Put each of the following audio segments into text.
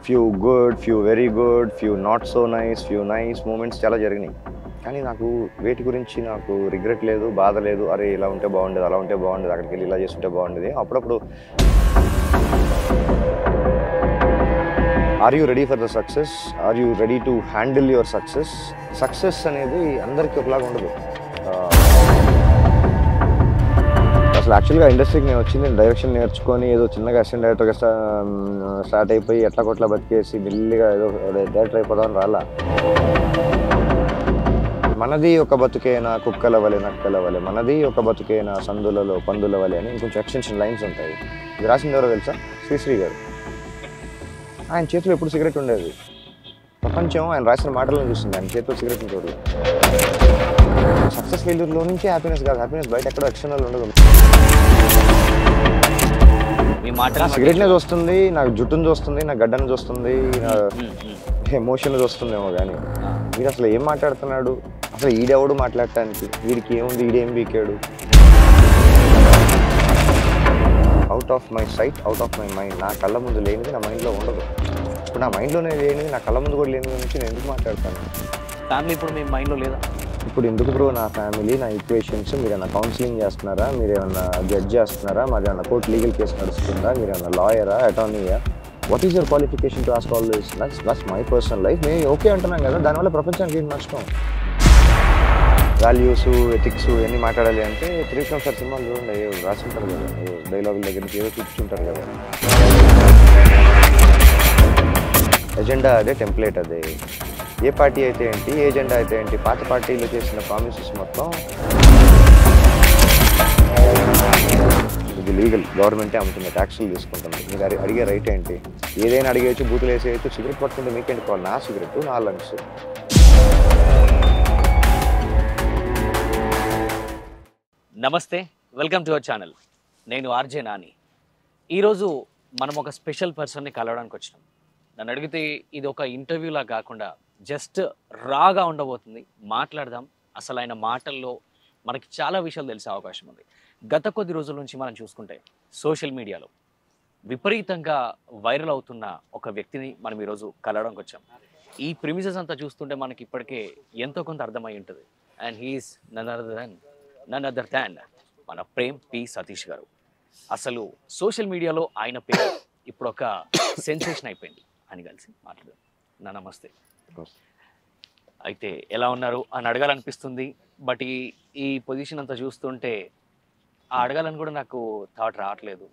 Few good, few very good, few not so nice, few nice moments చాలా జరిగినాయి. కానీ నాకు వేటి గురించి నాకు రిగ్రెట్ లేదు, బాధ లేదు. అరే ఇలా ఉంటే బాగుండేది, అలా ఉంటే బాగుండేది, అక్కడికి వెళ్ళి ఇలా చేస్తుంటే బాగుండేది. అప్పుడప్పుడు are you ready for the success? Are you ready to handle your success? Success అనేది అందరికీ ఒకలాగా ఉండదు. అసలు యాక్చువల్గా ఇండస్ట్రీకి నేను వచ్చింది డైరెక్షన్ నేర్చుకొని ఏదో చిన్నగా అసిస్టెంట్ డైరెక్టర్గా స్టార్ట్ అయిపోయి ఎట్లా కొట్లా బతికేసి మెల్లిగా ఏదో డైరెక్టర్ అయిపోదామని రాలా. మనది ఒక బతుకేనా కుక్కల వలె నక్కల వలె, మనది ఒక బతుకేనా సందులలో పందుల వలె అని ఇంకొంచెం ఎక్స్టెన్షన్ లైన్స్ ఉంటాయి. ఇది రాసింది ఎవరో తెలుసా? శ్రీశ్రీ గారు. ఆయన చేతిలో ఎప్పుడు సిగరెట్ ఉండేది. ప్రపంచం ఆయన రాసిన మాటలను చూస్తుంది, ఆయన చేతిలో సిగరెట్ చూడలేదు. సక్సెస్ ఫెయిల్యూర్లో నుంచి హ్యాపీనెస్ కాదు, హ్యాపీనెస్ బయట ఎక్కడో ఎక్స్టర్నల్ ఉండదు. సిగరెట్నే చూస్తుంది, నాకు జుట్టును చూస్తుంది, నా గడ్డను చూస్తుంది, నా ఎమోషన్ చూస్తుందేమో కానీ వీడు అసలు ఏం మాట్లాడుతున్నాడు, అసలు ఈడెవడు మాట్లాడటానికి, వీడికి ఏముంది, ఈడేం బీకాడు. Out of my sight, out of my mind. నా కళ్ళ ముందు లేనిది నా మైండ్లో ఉండదు. ఇప్పుడు నా మైండ్లోనే లేనిది నా కళ్ళ ముందు కూడా లేని గురించి నేను ఎందుకు మాట్లాడతాను? ఫ్యామిలీ ఇప్పుడు మీ మైండ్లో లేదా? ఇప్పుడు ఎందుకు బ్రో నా ఫ్యామిలీ, నా ఈక్వేషన్స్? మీరు ఏమన్నా కౌన్సిలింగ్ చేస్తున్నారా? మీరు ఏమన్నా జడ్జ్ చేస్తున్నారా? మరి ఏమన్నా కోర్టు లీగల్ కేసు నడుస్తుందా? మీరు ఏమన్నా లాయరా, అటార్నీయా? What is your qualification to ask all this? That's my personal life. మేము ఓకే అంటున్నాం కదా, దానివల్ల ప్రపంచానికి ఏం నష్టం? వాల్యూస్, ఎథిక్స్ ఇవన్నీ మాట్లాడాలి అంటే త్రివిక్రమ్ సార్ సినిమాలు చూడండి, రాసుంటారు కదా, డైలాగుల దగ్గర నుంచి ఏదో చూపించుంటారు కదా. ఎజెండా అదే, టెంప్లెట్ అదే. ఏ పార్టీ అయితే ఏంటి, ఏ ఎజెండా అయితే ఏంటి, పాత పార్టీలు చేసిన ప్రామిసెస్ మొత్తం ఇది లీగల్, గవర్నమెంటే అమ్ముతుంది, ట్యాక్సులు తీసుకుంటుంది. మీరు అడిగే రైట్ ఏంటి? ఏదైనా అడిగేయచ్చు, బూతులు వేసేయచ్చు. సిగరెట్ పట్టుకుంటే మీకేంటి కావాలి? నా సిగరెట్, నా లంగ్స్. నమస్తే, వెల్కమ్ టు అవర్ ఛానల్. నేను ఆర్జే నాని. ఈరోజు మనం ఒక స్పెషల్ పర్సన్ని కలవడానికి వచ్చినాం. నన్ను అడిగితే ఇది ఒక ఇంటర్వ్యూలా కాకుండా జస్ట్ రాగా ఉండబోతుంది. మాట్లాడదాం. అసలు ఆయన మాటల్లో మనకి చాలా విషయాలు తెలిసే అవకాశం ఉంది. గత కొద్ది రోజుల నుంచి మనం చూసుకుంటే సోషల్ మీడియాలో విపరీతంగా వైరల్ అవుతున్న ఒక వ్యక్తిని మనం ఈరోజు కలవడానికి వచ్చాం. ఈ ప్రిమిసెస్ అంతా చూస్తుంటే మనకి ఇప్పటికే ఎంతో కొంత అర్థమై ఉంటుంది. And he's none other than మన ప్రేమ్ పి సతీష్ గారు. అసలు సోషల్ మీడియాలో ఆయన పేరు ఇప్పుడు ఒక సెన్సేషన్ అయిపోయింది. అని కలిసి మాట్లాడారు. నా నమస్తే. అయితే ఎలా ఉన్నారు అని అడగాలనిపిస్తుంది. బట్ ఈ పొజిషన్ అంతా చూస్తుంటే అడగాలని కూడా నాకు థాట్ రావట్లేదు.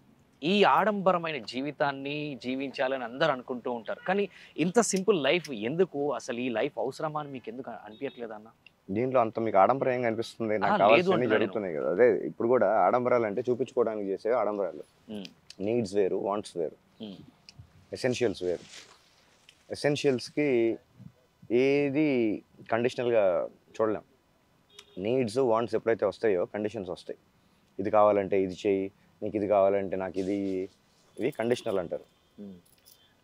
ఈ ఆడంబరమైన జీవితాన్ని జీవించాలని అందరూ అనుకుంటూ ఉంటారు. కానీ ఇంత సింపుల్ లైఫ్ ఎందుకు? అసలు ఈ లైఫ్ అవసరమా అని మీకు ఎందుకు అనిపించట్లేదు అన్న? దీంట్లో అంత మీకు ఆడంబరం ఏం కనిపిస్తుంది? నాకు కావాల్సినవి జరుగుతున్నాయి కదా. అదే ఇప్పుడు కూడా ఆడంబరాలు అంటే చూపించుకోవడానికి చేసే ఆడంబరాలు. నీడ్స్ వేరు, వాంట్స్ వేరు, ఎసెన్షియల్స్ వేరు. ఎసెన్షియల్స్కి ఏది కండిషనల్గా చూడలేం. నీడ్స్, వాంట్స్ ఎప్పుడైతే వస్తాయో కండిషన్స్ వస్తాయి. ఇది కావాలంటే ఇది చెయ్యి, నీకు ఇది కావాలంటే నాకు ఇది, ఇవి కండిషనల్ అంటారు.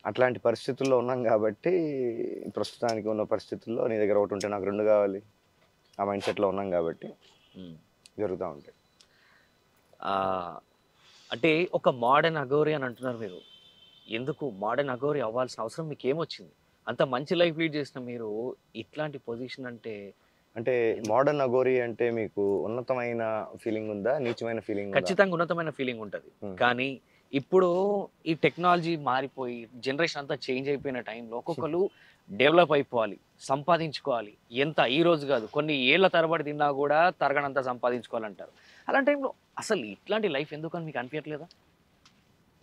అట్లాంటి పరిస్థితుల్లో ఉన్నాం కాబట్టి ప్రస్తుతానికి ఉన్న పరిస్థితుల్లో నీ దగ్గర ఒకటి ఉంటే నాకు రెండు కావాలి, ఆ మైండ్ సెట్లో ఉన్నాం కాబట్టి జరుగుతూ ఉంటాయి. అంటే ఒక మోడర్న్ అఘోరి అని అంటున్నారు మీరు. ఎందుకు మోడర్న్ అఘోరి అవ్వాల్సిన అవసరం మీకు ఏమొచ్చింది? అంత మంచి లైఫ్ లీడ్ చేసిన మీరు ఇట్లాంటి పొజిషన్ అంటే మోడర్న్ అఘోరి అంటే మీకు ఉన్నతమైన ఫీలింగ్ ఉందా, నీచమైన ఫీలింగ్? ఖచ్చితంగా ఉన్నతమైన ఫీలింగ్ ఉంటుంది. కానీ ఇప్పుడు ఈ టెక్నాలజీ మారిపోయి జనరేషన్ అంతా చేంజ్ అయిపోయిన టైంలో ఒక్కొక్కరు డెవలప్ అయిపోవాలి, సంపాదించుకోవాలి. ఎంత ఈ రోజు కాదు, కొన్ని ఏళ్ల తరబడి తిన్నా కూడా తరగనంత సంపాదించుకోవాలంటారు. అలాంటి టైంలో అసలు ఇట్లాంటి లైఫ్ ఎందుకని మీకు అనిపించట్లేదా?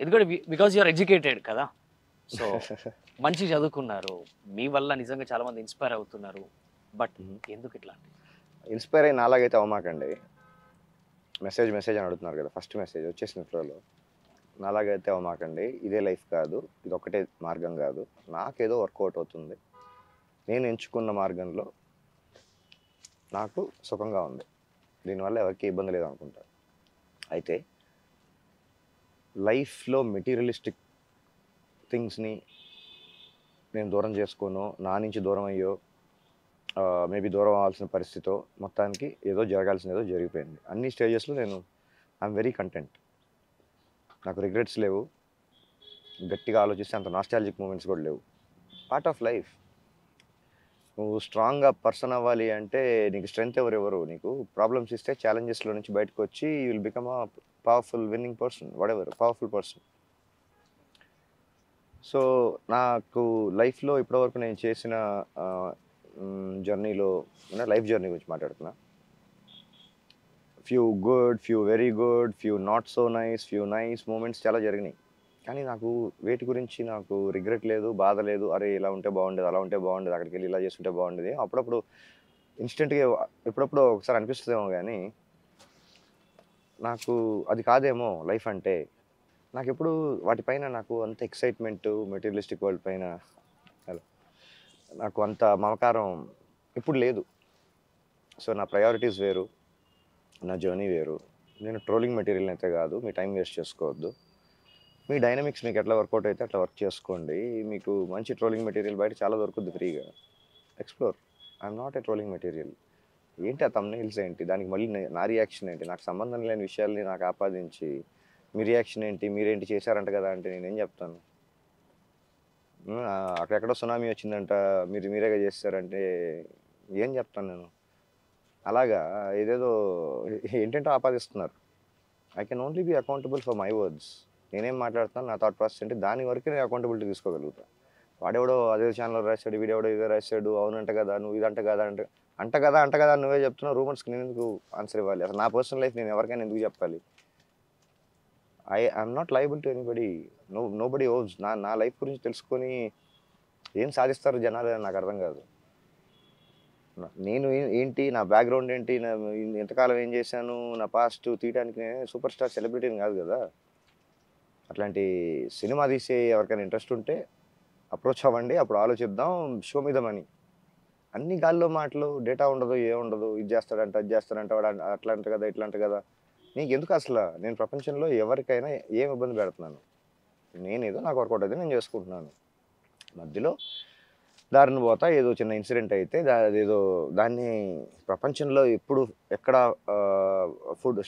ఎందుకంటే బికాజ్ యూఆర్ ఎడ్యుకేటెడ్ కదా, సో మంచి చదువుకున్నారు, మీ వల్ల నిజంగా చాలా మంది ఇన్స్పైర్ అవుతున్నారు. బట్ ఎందుకు ఇట్లా? ఇన్స్పైర్ అయిన అలాగైతే అవ్వమాకండి. మెసేజ్ అని అడుగుతున్నారు కదా, ఫస్ట్ మెసేజ్ వచ్చేసిన ఫ్లోలో. నాలాగైతే అవ్వమాకండి. ఇదే లైఫ్ కాదు, ఇది ఒకటే మార్గం కాదు. నాకేదో వర్కౌట్ అవుతుంది, నేను ఎంచుకున్న మార్గంలో నాకు సుఖంగా ఉంది, దీనివల్ల ఎవరికి ఇబ్బంది లేదు అనుకుంటా. అయితే లైఫ్లో మెటీరియలిస్టిక్ థింగ్స్ని నేను దూరం చేసుకోను, నా నుంచి దూరం అయ్యో, మేబీ దూరం అవ్వాల్సిన పరిస్థితితో మొత్తానికి ఏదో జరగాల్సిన ఏదో జరిగిపోయింది. అన్ని స్టేజెస్లో నేను ఐఎమ్ వెరీ కంటెంట్. నాకు రిగ్రెట్స్ లేవు, గట్టిగా ఆలోచిస్తే అంత నాస్టాలజిక్ మూమెంట్స్ కూడా లేవు. Part of life. నువ్వు స్ట్రాంగ్గా పర్సన్ అవ్వాలి అంటే నీకు స్ట్రెంగ్త్ ఎవరెవరు, నీకు ప్రాబ్లమ్స్ ఇస్తే ఛాలెంజెస్లో నుంచి బయటకు వచ్చి you will become a powerful winnowing person, what ever powerful person. So నాకు లైఫ్లో ఇప్పటివరకు నేను చేసిన జర్నీలో లైఫ్ జర్నీ గురించి మాట్లాడుతున్నా. Few good, few very good, few not so nice, few nice moments చాలా జరిగినాయి. కానీ నాకు వేటి గురించి నాకు రిగ్రెట్ లేదు, బాధ లేదు. అరే ఇలా ఉంటే బాగుండేది, అలా ఉంటే బాగుండేది, అక్కడికి వెళ్ళి ఇలా చేస్తుంటే బాగుండేది. అప్పుడప్పుడు ఇన్స్టెంట్గా ఎప్పుడప్పుడు ఒకసారి అనిపిస్తుందేమో, కానీ నాకు అది కాదేమో లైఫ్ అంటే. నాకు ఎప్పుడు వాటిపైన నాకు అంత ఎక్సైట్మెంట్, మెటీరియలిస్టిక్ వరల్డ్ పైన నాకు అంత మమకారం ఇప్పుడు లేదు. సో నా ప్రయారిటీస్ వేరు, నా జర్నీ వేరు. నేను ట్రోలింగ్ మెటీరియల్ అయితే కాదు, మీ టైం వేస్ట్ చేసుకోవద్దు. మీ డైనమిక్స్ మీకు ఎట్లా వర్కౌట్ అయితే అట్లా వర్క్ చేసుకోండి. మీకు మంచి ట్రోలింగ్ మెటీరియల్ బయట చాలా దొరుకుద్ది ఫ్రీగా. Explore. I'm not a trolling material. ఏంటి ఆ థంబ్నెయిల్స్ ఏంటి, దానికి మళ్ళీ నా రియాక్షన్ ఏంటి, నాకు సంబంధం లేని విషయాల్ని నాకు ఆపాదించి మీ రియాక్షన్ ఏంటి, మీరేంటి చేశారంట కదా అంటే నేనేం చెప్తాను? అక్కడెక్కడో సునామీ వచ్చిందంట, మీరేగా చేస్తారంటే ఏం చెప్తాను నేను? అలాగా ఏదేదో ఏంటంటే ఆపాదిస్తున్నారు. I can only be accountable for my words. నేనేం మాట్లాడుతాను, నా థాట్ ప్రాసెస్ అంటే దాని వరకు నేను అకౌంటబిలిటీ తీసుకోగలుగుతా. వాడెవడో అదే ఛానల్లో రాశాడు, వీడెవడో ఇదే రాశాడు, అవునంట కదా, నువ్వు ఇదంట కదా అంట కదా నువ్వే చెప్తున్నావు. రూమర్స్కి నేను ఎందుకు ఆన్సర్ ఇవ్వాలి? అసలు నా పర్సనల్ లైఫ్ నేను ఎవరికైనా ఎందుకు చెప్పాలి? I'm not liable to anybody. Nobody owes. నా లైఫ్ గురించి తెలుసుకొని ఏం సాధిస్తారు జనాలు అని నాకు అర్థం కాదు. నేను ఏంటి, నా బ్యాక్గ్రౌండ్ ఏంటి, నా ఎంతకాలం ఏం చేశాను, నా పాస్ట్ తీయడానికి నేను సూపర్ స్టార్ సెలబ్రిటీని కాదు కదా. అట్లాంటి సినిమా తీసే ఎవరికైనా ఇంట్రెస్ట్ ఉంటే అప్రోచ్ అవ్వండి, అప్పుడు ఆలోచిద్దాం. షో మీద మనీ. అన్ని గాల్లో మాటలు, డేటా ఉండదు, ఏముండదు, ఇది చేస్తాడంట, అది చేస్తాడంట, వాడు అట్లా అంట కదా, ఇట్లా అంట కదా. నీకు ఎందుకు అసలు? నేను ప్రపంచంలో ఎవరికైనా ఏం ఇబ్బంది పెడుతున్నాను? నేనేదో నాకు వర్కౌట్ అయితే నేను చేసుకుంటున్నాను. మధ్యలో దారిని పోతా ఏదో చిన్న ఇన్సిడెంట్ అయితే అదేదో దాన్ని ప్రపంచంలో ఎప్పుడు ఎక్కడ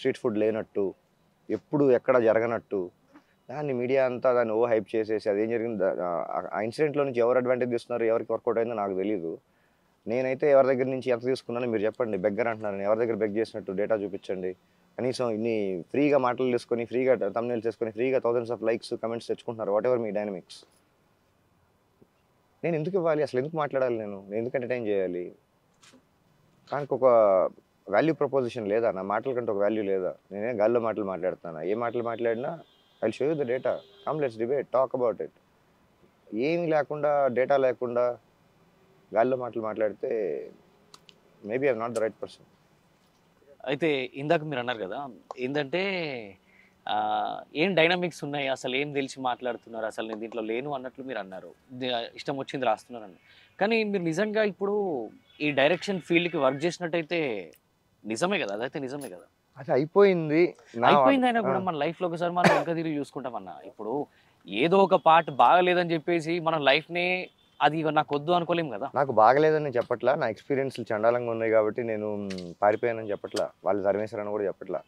స్ట్రీట్ ఫుడ్ లేనట్టు, ఎప్పుడు ఎక్కడ జరగనట్టు దాన్ని మీడియా అంతా దాన్ని హైప్ చేసేసి అదేం జరిగింది, ఆ ఇన్సిడెంట్లో నుంచి ఎవరు అడ్వాంటేజ్ తీసుకున్నారు, ఎవరికి వర్కౌట్ అయిందో నాకు తెలియదు. నేనైతే ఎవరి దగ్గర నుంచి ఎంత తీసుకున్నానో మీరు చెప్పండి. బెగ్గర్ అంటున్నాను, ఎవరి దగ్గర బెగ్ చేసినట్టు డేటా చూపించండి. కనీసం ఇన్ని ఫ్రీగా మాటలు తీసుకొని, ఫ్రీగా థంబ్నెయిల్స్ చేసుకొని, ఫ్రీగా థౌసండ్స్ ఆఫ్ లైక్స్ కమెంట్స్ తెచ్చుకుంటున్నారు. What ever me dynamics. నేను ఎందుకు ఇవ్వాలి అసలు? ఎందుకు మాట్లాడాలి? నేను ఎందుకు ఎంటర్టైన్ చేయాలి? కానీ ఒక వాల్యూ ప్రపోజిషన్ లేదా? నా మాటల కంటే ఒక వాల్యూ లేదా? నేనే గాల్లో మాటలు మాట్లాడుతాను. ఏ మాటలు మాట్లాడినా I show you the data. Come let's debate, talk about it. ఏమీ లేకుండా, డేటా లేకుండా గాల్లో మాటలు మాట్లాడితే maybe I'm not the right person. అయితే ఇందాక మీరు అన్నారు కదా, ఏంటంటే ఏం డైనమిక్స్ ఉన్నాయి, అసలు ఏం తెలిసి మాట్లాడుతున్నారు, అసలు నేను దీంట్లో లేను అన్నట్లు మీరు అన్నారు. ఇష్టం వచ్చింది రాస్తున్నారని. కానీ మీరు నిజంగా ఇప్పుడు ఈ డైరెక్షన్ ఫీల్డ్కి వర్క్ చేసినట్టయితే నిజమే కదా, అదైతే నిజమే కదా. అది అయిపోయింది అయినా కూడా మన లైఫ్లో ఒకసారి మనం ఇంకా తిరిగి చూసుకుంటామన్నా. ఇప్పుడు ఏదో ఒక పార్ట్ బాగలేదని చెప్పేసి మన లైఫ్ని అది నాకు వద్దు అనుకోలేము కదా. నాకు బాగలేదని చెప్పట్లా, నా ఎక్స్పీరియన్స్లు చండాలంగా ఉన్నాయి కాబట్టి నేను పారిపోయానని చెప్పట్లా, వాళ్ళు తరిమేశారని కూడా చెప్పట్లా.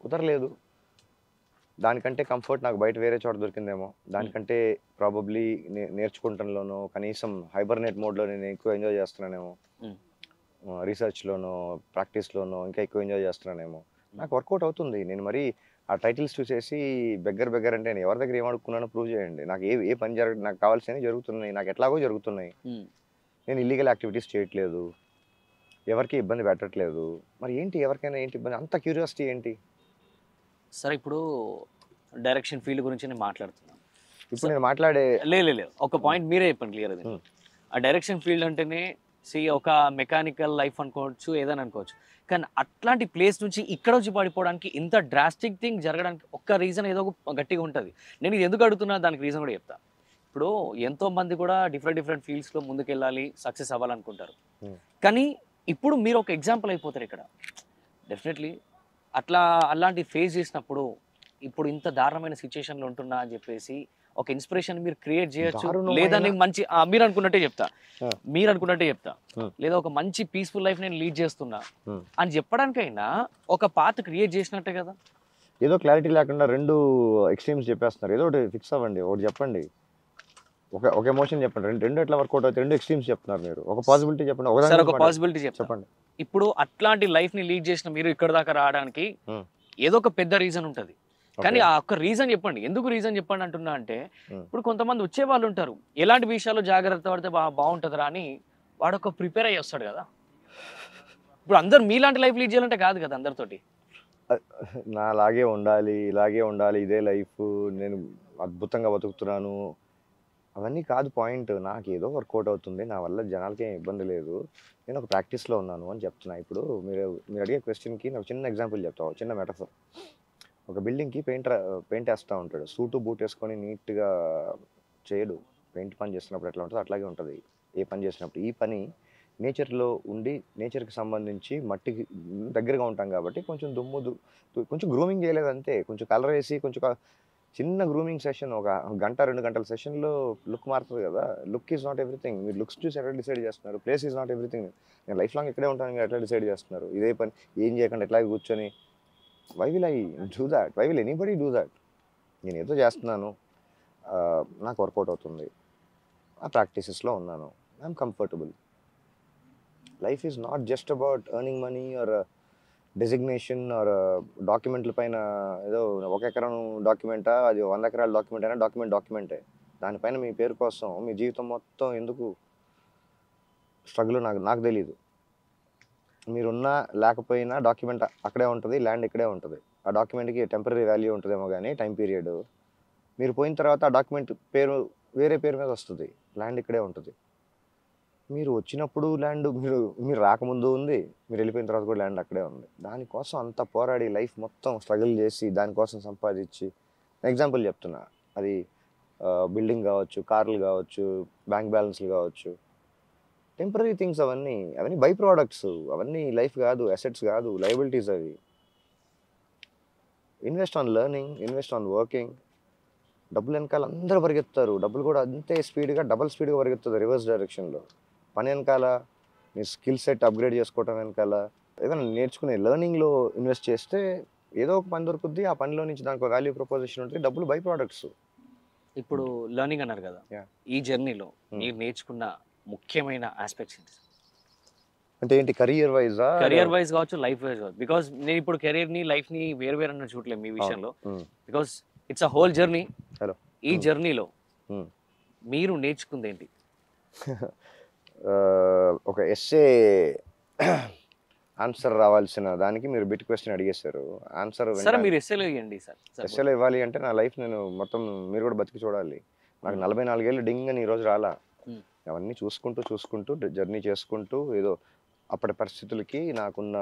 కుదరలేదు. దానికంటే కంఫర్ట్ నాకు బయట వేరే చోట దొరికిందేమో. దానికంటే ప్రాబబ్లీ నేర్చుకుంటంలోనో, కనీసం హైబర్నేట్ మోడ్లో నేను ఎక్కువ ఎంజాయ్ చేస్తున్నానేమో, రీసెర్చ్లోనో, ప్రాక్టీస్లోనో ఇంకా ఎక్కువ ఎంజాయ్ చేస్తున్నానేమో. నాకు వర్కౌట్ అవుతుంది. నేను మరి ఆ టైటిల్స్ చూసేసి బెగ్గర్ అంటే నేను ఎవరి దగ్గర ఏం అడుక్కున్నానో ప్రూవ్ చేయండి. నాకు ఏ పని నాకు కావాల్సినవి జరుగుతున్నాయి, నాకు ఎట్లాగో జరుగుతున్నాయి. నేను ఇల్లీగల్ యాక్టివిటీస్ చేయట్లేదు, ఎవరికి ఇబ్బంది పెట్టట్లేదు. మరి ఏంటి, ఎవరికైనా ఏంటి ఇబ్బంది? అంత క్యూరియాసిటీ ఏంటి? సరే, ఇప్పుడు డైరెక్షన్ ఫీల్డ్ గురించి నేను మాట్లాడుతున్నాను. ఇప్పుడు నేను మాట్లాడే లేదు ఒక పాయింట్ మీరే చెప్పండి క్లియర్. అది ఆ డైరెక్షన్ ఫీల్డ్ అంటేనే ఒక మెకానికల్ లైఫ్ అనుకోవచ్చు, ఏదైనా అనుకోవచ్చు. కానీ అట్లాంటి ప్లేస్ నుంచి ఇక్కడ వచ్చి పడిపోవడానికి ఇంత డ్రాస్టిక్ థింగ్ జరగడానికి ఒక్క రీజన్ ఏదో గట్టిగా ఉంటుంది. నేను ఇది ఎందుకు అడుగుతున్నా దానికి రీజన్ కూడా చెప్తా. ఇప్పుడు ఎంతోమంది కూడా డిఫరెంట్ ఫీల్డ్స్లో ముందుకెళ్ళాలి, సక్సెస్ అవ్వాలనుకుంటారు. కానీ ఇప్పుడు మీరు ఒక ఎగ్జాంపుల్ అయిపోతారు ఇక్కడ. డెఫినెట్లీ అలాంటి ఫేస్ చేసినప్పుడు ఇప్పుడు ఇంత దారుణమైన సిచ్యుయేషన్లో ఉంటున్నా అని చెప్పేసి ఒక ఇన్స్పిరేషన్ మీరు క్రియేట్ చేయొచ్చు. లేదని మంచి మీరు అనుకున్నట్టే చెప్తా, లేదా ఒక మంచి పీస్ఫుల్ లైఫ్ నేను లీడ్ చేస్తున్నా అని చెప్పడానికైనా ఒక పాత్ క్రియేట్ చేసినట్టే కదా. ఏదో క్లారిటీ లేకుండా రెండు ఎక్స్ట్రీమ్స్ చెప్పేస్తున్నారు. ఏదో ఒకటి ఫిక్స్ అవ్వండి, ఒకటి చెప్పండి. ఒక ఎమోషన్ చెప్పండి. రెండు ఎట్లా వర్కౌట్ అవుతాయి? రెండు ఎక్స్ట్రీమ్స్ చెప్తున్నారు మీరు. ఒక పాసిబిలిటీ చెప్పండి. సార్ ఒక పాసిబిలిటీ చెప్పండి. ఇప్పుడు అట్లాంటి లైఫ్ ని లీడ్ చేసిన మీరు ఇక్కడ దాకా రావడానికి ఏదో ఒక పెద్ద రీజన్ ఉంటది. కానీ ఆ ఒక్క రీజన్ చెప్పండి. ఎందుకు రీజన్ చెప్పండి అంటున్నా అంటే, ఇప్పుడు కొంతమంది వచ్చే వాళ్ళు ఉంటారు, ఎలాంటి విషయాల్లో జాగ్రత్త పడితే బాగుంటుందిరా అని వాడు ఒక ప్రిపేర్ అయ్యి వస్తాడు కదా. ఇప్పుడు అందరు మీలాంటి లైఫ్ లీడ్ చేయాలంటే కాదు కదా అందరితోటి. నాలాగే ఉండాలి, ఇలాగే ఉండాలి, ఇదే లైఫ్, నేను అద్భుతంగా బతుకుతున్నాను, అవన్నీ కాదు పాయింట్. నాకు ఏదో వర్కౌట్ అవుతుంది, నా వల్ల జనాలకి ఏం ఇబ్బంది లేదు, నేను ఒక ప్రాక్టీస్లో ఉన్నాను అని చెప్తున్నా. ఇప్పుడు మీరు అడిగే క్వశ్చన్కి నాకు చిన్న ఎగ్జాంపుల్ చెప్తాను, చిన్న మెటఫర్. ఒక బిల్డింగ్కి పెయింట్ వేస్తూ ఉంటాడు, సూటు బూట్ వేసుకొని నీట్గా చేయడు. పెయింట్ పని చేస్తున్నప్పుడు ఎట్లా ఉంటుందో అట్లాగే ఉంటుంది ఏ పని చేసినప్పుడు. ఈ పని నేచర్లో ఉండి నేచర్కి సంబంధించి మట్టికి దగ్గరగా ఉంటాం కాబట్టి కొంచెం కొంచెం గ్రూమింగ్ చేయలేదు అంతే. కొంచెం కలర్ వేసి కొంచెం చిన్న గ్రూమింగ్ సెషన్, ఒక గంట 2 గంటల సెషన్లో లుక్ మారుతుంది కదా. Look is not everything. మీరు లుక్స్ చూసి ఎట్లా డిసైడ్ చేస్తున్నారు? Place is not everything. నేను లైఫ్ లాంగ్ ఇక్కడే ఉంటాను, మీరు ఎట్లా డిసైడ్ చేస్తున్నారు? ఇదే పని ఏం చేయకుండా ఎట్లా కూర్చొని why will I do that? Why will anybody do that? నేను ఏదో చేస్తున్నాను, నాకు వర్కౌట్ అవుతుంది, ఆ ప్రాక్టీసెస్లో ఉన్నాను, I'm comfortable. Life is not just about earning money or designation or డాక్యుమెంట్ల పైన. ఏదో 1 ఎకరం డాక్యుమెంటా, అది 100 ఎకరాల డాక్యుమెంట్ అయినా డాక్యుమెంటే. దానిపైన మీ పేరు కోసం మీ జీవితం మొత్తం ఎందుకు స్ట్రగుల్ నాకు తెలీదు. మీరున్నా లేకపోయినా డాక్యుమెంట్ అక్కడే ఉంటుంది, ల్యాండ్ ఇక్కడే ఉంటుంది. ఆ డాక్యుమెంట్కి టెంపరీ వాల్యూ ఉంటుందేమో కానీ టైం పీరియడ్. మీరు పోయిన తర్వాత ఆ డాక్యుమెంట్ పేరు వేరే పేరు మీద వస్తుంది, ల్యాండ్ ఇక్కడే ఉంటుంది. మీరు వచ్చినప్పుడు ల్యాండ్, మీరు రాకముందు ఉంది, మీరు వెళ్ళిపోయిన తర్వాత కూడా ల్యాండ్ అక్కడే ఉంది. దానికోసం అంత పోరాడి లైఫ్ మొత్తం స్ట్రగుల్ చేసి దానికోసం సంపాదించి, ఎగ్జాంపుల్ చెప్తున్నా, అది బిల్డింగ్ కావచ్చు, కార్లు కావచ్చు, బ్యాంక్ బ్యాలెన్స్లు కావచ్చు, టెంపరీ థింగ్స్. అవన్నీ బై ప్రోడక్ట్స్, అవన్నీ లైఫ్ కాదు, అసెట్స్ కాదు, లయబిలిటీస్. అవి invest on learning, invest on working. డబ్బులు వెనకాల అందరూ పరిగెత్తారు, డబ్బులు కూడా అంతే స్పీడ్గా, డబల్ స్పీడ్గా పరిగెత్తుంది రివర్స్ డైరెక్షన్లో. పని వెనకాల, మీ స్కిల్ సెట్ అప్గ్రేడ్ చేసుకోవటం వెనకాల, ఏదైనా నేర్చుకునే లెర్నింగ్లో ఇన్వెస్ట్ చేస్తే ఏదో ఒక పని దొరుకుద్ది. ఆ పనిలో నుంచి దానికి ఒక వాల్యూ ప్రపోజిషన్ ఉంటుంది, డబ్బులు బై ప్రోడక్ట్స్. ఇప్పుడు లెర్నింగ్ అన్నారు కదా, ఈ జర్నీలో మీరు నేర్చుకున్న ముఖ్యమైన ఆస్పెక్ట్స్ ఏంటి? అంటే ఏంటి, కెరియర్ వైజ్ కావచ్చు, లైఫ్ వైజ్ కావచ్చు. బికాస్ నేను ఇప్పుడు కెరీర్ ని లైఫ్ ని వేరు అన్న చూడలేదు మీ విషయంలో. Because it's a whole journey. ఈ జర్నీలో మీరు నేర్చుకుంది ఏంటి? ఒక ఎస్సే ఆన్సర్ రావాల్సిన దానికి మీరు బిట్ క్వశ్చన్ అడిగేశారు. ఆన్సర్ మీరు ఎస్సేలో ఇవ్వండి సార్. ఎస్సేలో ఇవ్వాలి అంటే నా లైఫ్ నేను మొత్తం మీరు కూడా బతికి చూడాలి. నాకు 44 ఏళ్ళు డింగ్ అని ఈరోజు రాలా. అవన్నీ చూసుకుంటూ జర్నీ చేసుకుంటూ, ఏదో అప్పటి పరిస్థితులకి నాకున్న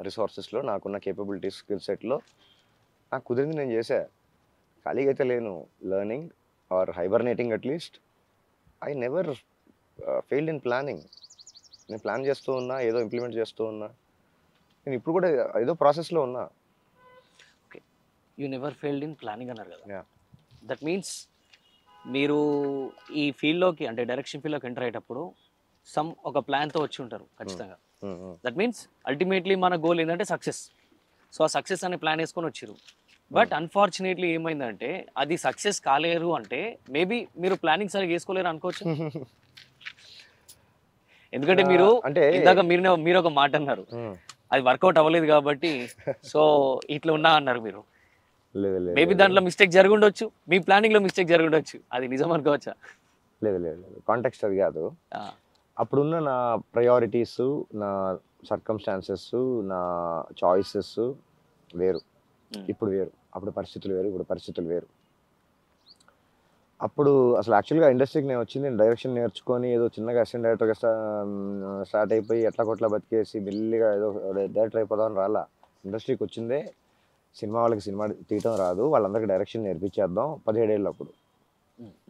రిసోర్సెస్లో, నాకున్న కేపబిలిటీస్, స్కిల్ సెట్లో నాకు కుదిరింది నేను చేశా. ఖాళీగా అయితే లేను. Learning or hibernating at least. I never failed in planning. నేను ప్లాన్ చేస్తూ ఉన్నా, ఏదో ఇంప్లిమెంట్ చేస్తూ ఉన్నా. నేను ఇప్పుడు కూడా ఏదో ప్రాసెస్లో ఉన్నా. Okay, you never failed in planning అన్నారు కదా. దట్ మీన్స్ మీరు ఈ ఫీల్డ్లోకి, అంటే డైరెక్షన్ ఫీల్డ్లోకి ఎంటర్ అయ్యేటప్పుడు ఒక ప్లాన్తో వచ్చి ఉంటారు ఖచ్చితంగా. దట్ మీన్స్ అల్టిమేట్లీ మన గోల్ ఏంటంటే సక్సెస్. సో ఆ సక్సెస్ అనే ప్లాన్ వేసుకొని వచ్చారు. బట్ అన్ఫార్చునేట్లీ ఏమైందంటే అది సక్సెస్ కాలేరు అంటే మేబీ మీరు ప్లానింగ్ సరిగ్గా వేసుకోలేరు అనుకోవచ్చు. ఎందుకంటే మీరు అంటే ఇందాక మీరు ఒక మాట అన్నారు, అది వర్కౌట్ అవ్వలేదు కాబట్టి సో ఇట్లా ఉన్నా అన్నారు మీరు. మేబీ దాంట్లో మిస్టేక్ జరిగి ఉండొచ్చు, మీ ప్లానింగ్ లో మిస్టేక్ జరిగి ఉండొచ్చు. అది నిజం అనుకోవచ్చా? లేదు, కాంటెక్స్ట్ అది కాదు. అప్పుడున్న నా ప్రయారిటీస్, నా సర్కమ్స్టాన్సెస్, నా చాయిసెస్ వేరు, ఇప్పుడు వేరు. అప్పుడు పరిస్థితులు వేరు, ఇప్పుడు పరిస్థితులు వేరు. అప్పుడు అసలు యాక్చువల్గా ఇండస్ట్రీకి నేను వచ్చింది, నేను డైరెక్షన్ నేర్చుకొని ఏదో చిన్నగా అసిస్టెంట్ డైరెక్టర్గా స్టార్ట్ అయిపోయి ఎట్లా కొట్లా బతికేసి మెల్లిగా ఏదో డైరెక్టర్ అయిపోదామని రాలా. ఇండస్ట్రీకి వచ్చిందే సినిమా వాళ్ళకి సినిమా తీయటం రాదు, వాళ్ళందరికీ డైరెక్షన్ నేర్పించేద్దాం 17 ఏళ్ళు అప్పుడు.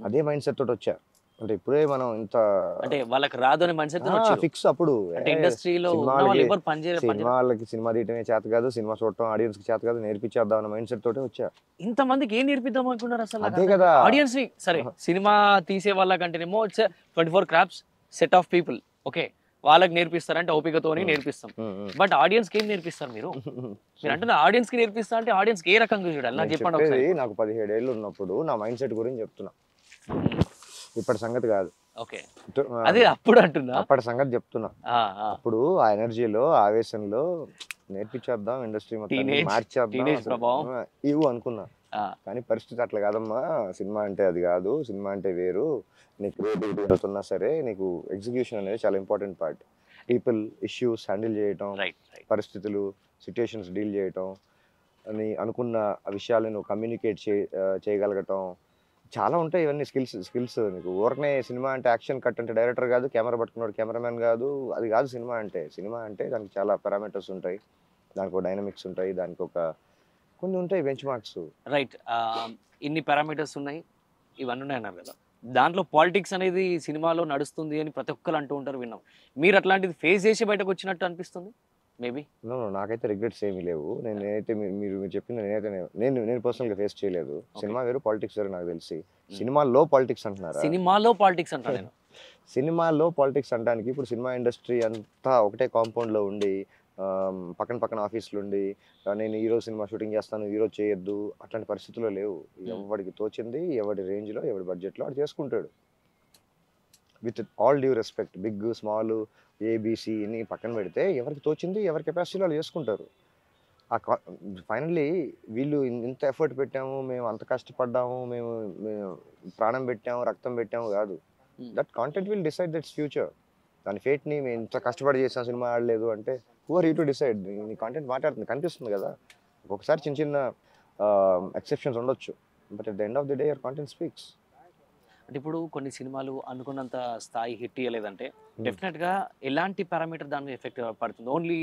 అదే మైండ్ సెట్ తోటి వచ్చా. అంటే ఇప్పుడే మనం ఇంత అంటే వాళ్ళకి రాదు అనే మైండ్ సెట్ ఫిక్స్. అప్పుడు ఇండస్ట్రీలో సినిమా వాళ్ళకి సినిమా తీయటమే చేత కాదు, సినిమా చూడటం ఆడియన్స్ కి చేత కాదు, నేర్పించేద్దాం అన్న మైండ్ సెట్ తోటే వచ్చా. ఇంతమందికి ఏం నేర్పిద్దాం అనుకున్నారు అసలు? అదే కదా ఆడియన్స్ ని. సరే, సినిమా తీసే వాళ్ళకంటేనేమో 24 crafts set of people, okay. వాళ్ళకి నేర్పిస్తారంటే ఓపికతోని నేర్పిస్తాం. బట్ ఆడియన్స్‌కి ఏం నేర్పిస్తారు మీరు? మీరు అంటున్న ఆడియన్స్‌కి నేర్పిస్తా అంటే ఆడియన్స్‌కి ఏ రకంగా చూడాలి? నాకు చెప్పండి ఒకసారి. నాకు 17 ఏళ్ళు ఉన్నప్పుడు నా మైండ్ సెట్ గురించి చెప్తున్నా, ఇప్పటి సంగతి కాదు. ఓకే, అదే అప్పుడు అంటున్నా, అప్పటి సంగతి చెప్తున్నా. అప్పుడు ఆ ఎనర్జీలో ఆవేశంలో నేర్పించేద్దాం, ఇండస్ట్రీ మొత్తం మార్చేద్దాం ఇవ్వు అనుకున్నా. కానీ పరిస్థితి అట్లా కాదమ్మా, సినిమా అంటే అది కాదు, సినిమా అంటే వేరు. నీకు క్రియేటివిటీ అవుతున్నా సరే నీకు ఎగ్జిక్యూషన్ అనేది చాలా important part. People issues handle చేయటం, పరిస్థితులు సిచ్యుయేషన్స్ డీల్ చేయటం, అని అనుకున్న విషయాలను కమ్యూనికేట్ చేయగలగటం చాలా ఉంటాయి. ఇవన్నీ స్కిల్స్ నీకు ఊరకనే సినిమా అంటే యాక్షన్ కట్ అంటే డైరెక్టర్ కాదు, కెమెరా పట్టుకున్నాడు కెమెరామెన్ కాదు, అది కాదు సినిమా అంటే దానికి చాలా పారామీటర్స్ ఉంటాయి, దానికి ఒక డైనమిక్స్ ఉంటాయి, దానికి ఒక కొన్ని ఉంటాయి బెంచ్ మార్క్స్. రైట్, ఇన్ని పారామీటర్స్ ఉన్నాయి, ఇవన్నీ ఉన్నాయి అన్నారు కదా. దాంట్లో పాలిటిక్స్ అనేది సినిమాలో నడుస్తుంది అని ప్రతి ఒక్కరు అంటూ ఉంటారు, విన్నాం. మీరు అట్లాంటిది ఫేస్ చేసి బయటకు వచ్చినట్టు అనిపిస్తుంది మేబీ? నాకైతే రిగ్రెట్స్ ఏమీ లేవు. నేనైతే మీరు చెప్పింది నేను పర్సనల్గా ఫేస్ చేయలేదు. సినిమా వేరు, పాలిటిక్స్ వేరు నాకు తెలిసి. సినిమాలో పాలిటిక్స్ అంటున్నారా? సినిమాలో పాలిటిక్స్ అంటా నేను. సినిమాలో పాలిటిక్స్ అంటానికి ఇప్పుడు సినిమా ఇండస్ట్రీ అంతా ఒకటే కాంపౌండ్లో ఉండి, పక్కన ఆఫీసులు ఉండి, నేను ఈరోజు సినిమా షూటింగ్ చేస్తాను, ఈరోజు చేయొద్దు, అట్లాంటి పరిస్థితుల్లో లేవు. ఎవరికి తోచింది, ఎవరి రేంజ్లో, ఎవరి బడ్జెట్లో వాడు చేసుకుంటాడు. With all due respect, big small ABC అని పక్కన పెడితే ఎవరికి తోచింది ఎవరి కెపాసిటీలో వాళ్ళు చేసుకుంటారు. ఫైనల్లీ వీళ్ళు ఇంత ఎఫర్ట్ పెట్టాము, మేము అంత కష్టపడ్డాము, మేము ప్రాణం పెట్టాము, రక్తం పెట్టాము కాదు. That content will decide that's future. దాని ఫేట్ని మేము ఇంత కష్టపడి చేసాం, సినిమా ఆడలేదు అంటే who are you to decide? నీ కాంటెంట్ మాట్లాడుతుంది, కనిపిస్తుంది కదా. ఒక్కొక్కసారి చిన్న ఎక్సెప్షన్స్ ఉండొచ్చు, but at the end of the day your content speaks. అంటే ఇప్పుడు కొన్ని సినిమాలు అనుకున్నంత స్థాయి హిట్ ఇవ్వలేదంటే డెఫినెట్గా ఎలాంటి పారామీటర్ దాని మీద ఎఫెక్ట్ పడుతుంది? ఓన్లీ